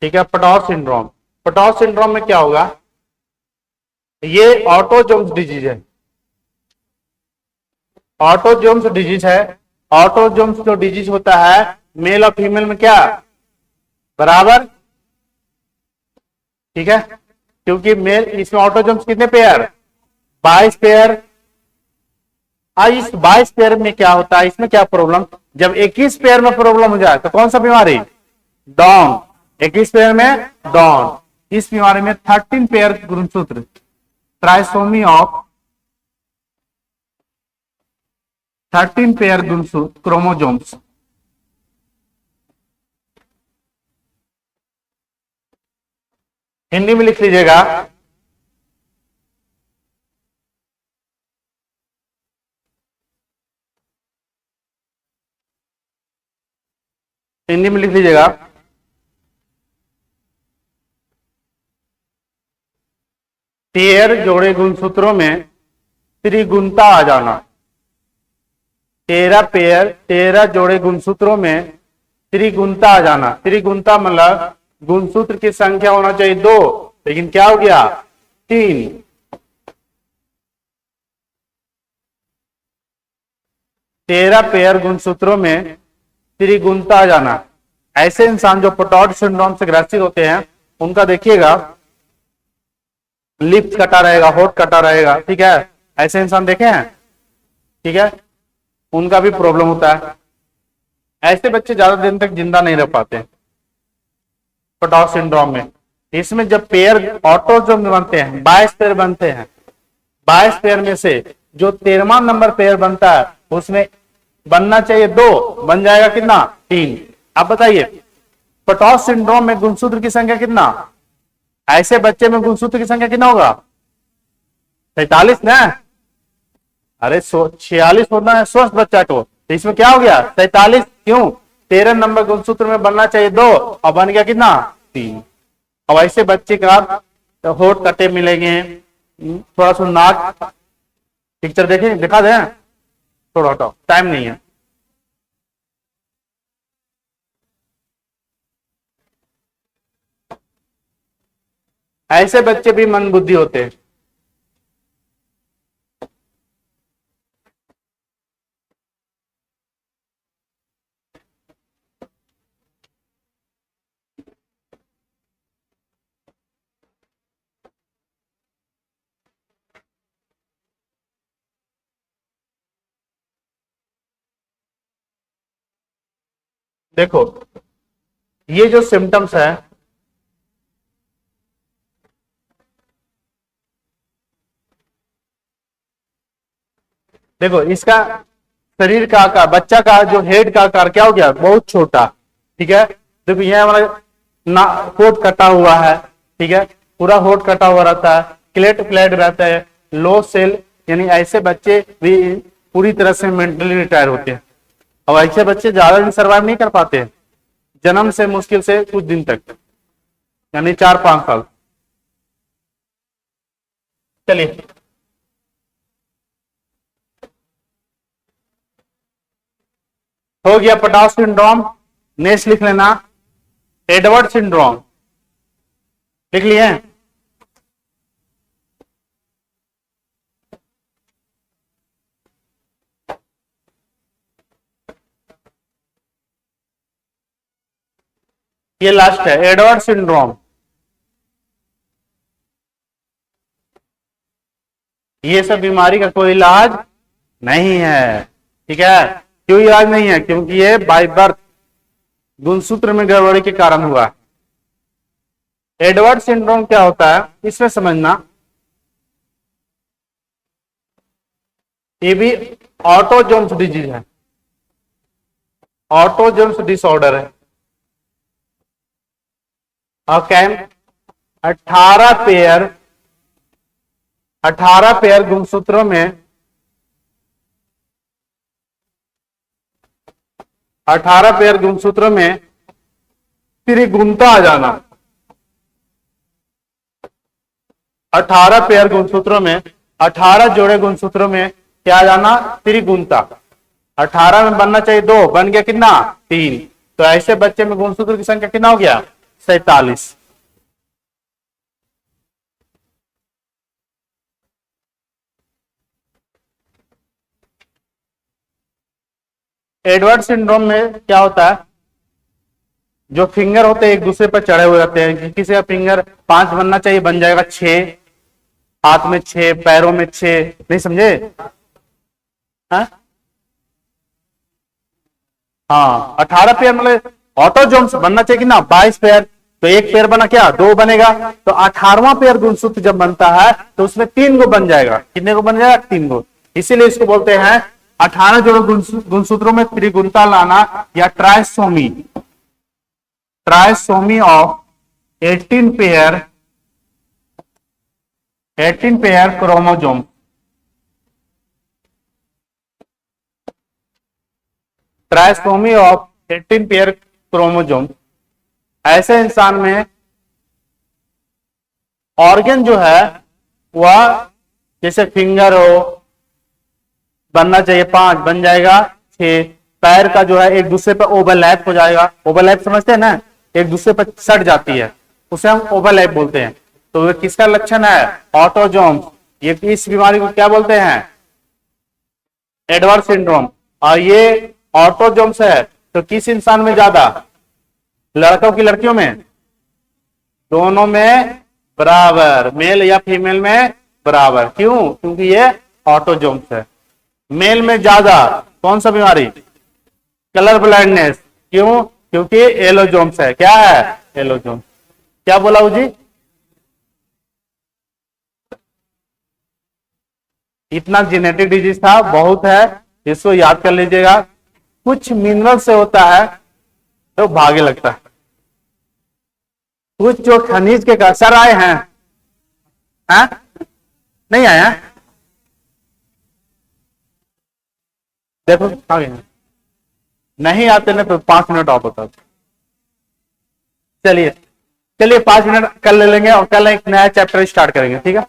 ठीक है। पटाव सिंड्रोम, पटाव सिंड्रोम में क्या होगा, ये ऑटोजोम्स डिजीज है। ऑटोजोम्स डिजीज है। ऑटोजोम्स जो डिजीज होता है मेल और फीमेल में क्या बराबर, ठीक है, क्योंकि मेल, इसमें ऑटोजोम्स कितने पेयर, 22 पेयर। इस 22 पेयर में क्या होता है, इसमें क्या प्रॉब्लम, जब 21 पेयर में प्रॉब्लम हो जाए तो कौन सा बीमारी, डाउन। 21 पेयर में डाउन। इस बीमारी में 13 पेयर गुणसूत्र, ट्राइसोमी ऑफ 13 पेयर गुणसूत्र क्रोमोजोम्स, हिंदी में लिख लीजिएगा। हिंदी में लिख लीजिएगा, पेयर जोड़े गुणसूत्रों में त्रिगुणता आ जाना। 13 पेयर, 13 जोड़े गुणसूत्रों में त्रिगुणता आ जाना। त्रिगुणता मतलब गुणसूत्र की संख्या होना चाहिए 2, लेकिन क्या हो गया 3। 13 पेयर गुणसूत्रों में त्रिगुणता आ जाना। ऐसे इंसान जो पटौड सिंड्रोम से ग्रसित होते हैं उनका देखिएगा लिप्स कटा रहेगा, होठ कटा रहेगा, ठीक है। ऐसे इंसान देखे हैं, ठीक है, उनका भी प्रॉब्लम होता है। ऐसे बच्चे ज्यादा दिन तक जिंदा नहीं रह पाते पटौड सिंड्रोम में। इसमें जब पेयर ऑटोजोम बनते हैं, 22 पेयर बनते हैं, 22 पेयर में से जो 13वां नंबर पेयर बनता है उसमें बनना चाहिए 2, बन जाएगा कितना 3। आप बताइए, पटौस सिंड्रोम में गुणसूत्र की संख्या कितना, ऐसे बच्चे में गुणसूत्र की संख्या कितना होगा, 43 ना। अरे 46 होना है स्वस्थ बच्चा को, तो इसमें क्या हो गया 43, क्यों 13 नंबर गुणसूत्र में बनना चाहिए 2 और बन गया कितना 3। अब ऐसे बच्चे का तो होठ कटे मिलेंगे, थोड़ा सा नाक, पिक्चर देखें, दिखा दें, थोड़ा हटाओ टाइम नहीं है। ऐसे बच्चे भी मंद बुद्धि होते हैं। देखो ये जो सिम्टम्स है, देखो इसका शरीर का आकार, बच्चा का जो हेड का आकार क्या हो गया, बहुत छोटा, ठीक है। देखो ये हमारा होठ कटा हुआ है, ठीक है, पूरा होठ कटा हुआ रहता है, क्लेट फ्लैट रहता है, लो सेल, यानी ऐसे बच्चे भी पूरी तरह से मेंटली रिटायर होते हैं। अब ऐसे बच्चे ज्यादा दिन सर्वाइव नहीं कर पाते हैं, जन्म से मुश्किल से कुछ दिन तक, यानी 4-5 साल। चलिए हो गया पटौस सिंड्रोम। नेक्स्ट लिख लेना एडवर्ड सिंड्रोम, लिख लिए। ये लास्ट है एडवर्ड सिंड्रोम। ये सब बीमारी का कोई इलाज नहीं है, ठीक है। क्यों इलाज नहीं है, क्योंकि ये बाय बर्थ गुणसूत्र में गड़बड़ी के कारण हुआ। एडवर्ड सिंड्रोम क्या होता है इसमें समझना, ये भी ऑटोजोम्स डिजीज है, ऑटोजोम्स डिसऑर्डर है। और कैम 18 पेयर गुणसूत्रों में 18 पेयर गुणसूत्रों में त्रिगुणता आ जाना। 18 पेयर गुणसूत्रों में, 18 जोड़े गुणसूत्रों में क्या आ जाना, त्रिगुणता। 18 में बनना चाहिए 2, बन गया कितना 3। तो ऐसे बच्चे में गुणसूत्र की संख्या कितना हो गया 47। एडवर्ड सिंड्रोम में क्या होता है, जो फिंगर होते हैं एक दूसरे पर चढ़े हुए रहते हैं, किसी का फिंगर 5 बनना चाहिए, बन जाएगा 6, हाथ में 6, पैरों में 6, नहीं समझे। हाँ 18 पेयर मतलब ऑटोजोम्स बनना चाहिए कि ना 22 पेयर, तो एक पेयर बना क्या 2 बनेगा, तो 18वां पेयर गुणसूत्र जब बनता है तो उसमें 3 गो बन जाएगा। कितने को बन जाएगा 3 गो, इसीलिए इसको बोलते हैं 18 जोड़े गुणसूत्रों में त्रिगुणता लाना या trisomy. Trisomy of 18 pair chromosome. Trisomy of 18 pair chromosome. ऐसे इंसान में ऑर्गन जो है वह जैसे फिंगर हो, बनना चाहिए 5, बन जाएगा 6। पैर का जो है एक दूसरे पर ओवरलैप हो जाएगा, ओवरलैप समझते हैं ना, एक दूसरे पर सट जाती है, उसे हम ओवरलैप बोलते हैं। तो ये किसका लक्षण है, ऑटोजोम। ये इस बीमारी को क्या बोलते हैं, एडवर्ड सिंड्रोम। और ये ऑटोजोम्स है तो किस इंसान में ज्यादा, लड़कों की लड़कियों में, दोनों में बराबर, मेल या फीमेल में बराबर। क्यों, क्योंकि ये ऑटोजोम्स है। मेल में ज्यादा कौन सा बीमारी, कलर ब्लाइंडनेस। क्यों, क्योंकि एलोजोम्स है। क्या है, एलोजोम्स। क्या बोला जी, इतना जेनेटिक डिजीज था, बहुत है, इसको याद कर लीजिएगा। कुछ मिनरल से होता है, तो भागे लगता है। कुछ जो खनिज के सर आए हैं, नहीं आए हैं? देखो आ गए, नहीं आते ना तो 5 मिनट और बताओ। चलिए चलिए 5 मिनट कल ले लेंगे और कल एक नया चैप्टर स्टार्ट करेंगे, ठीक है।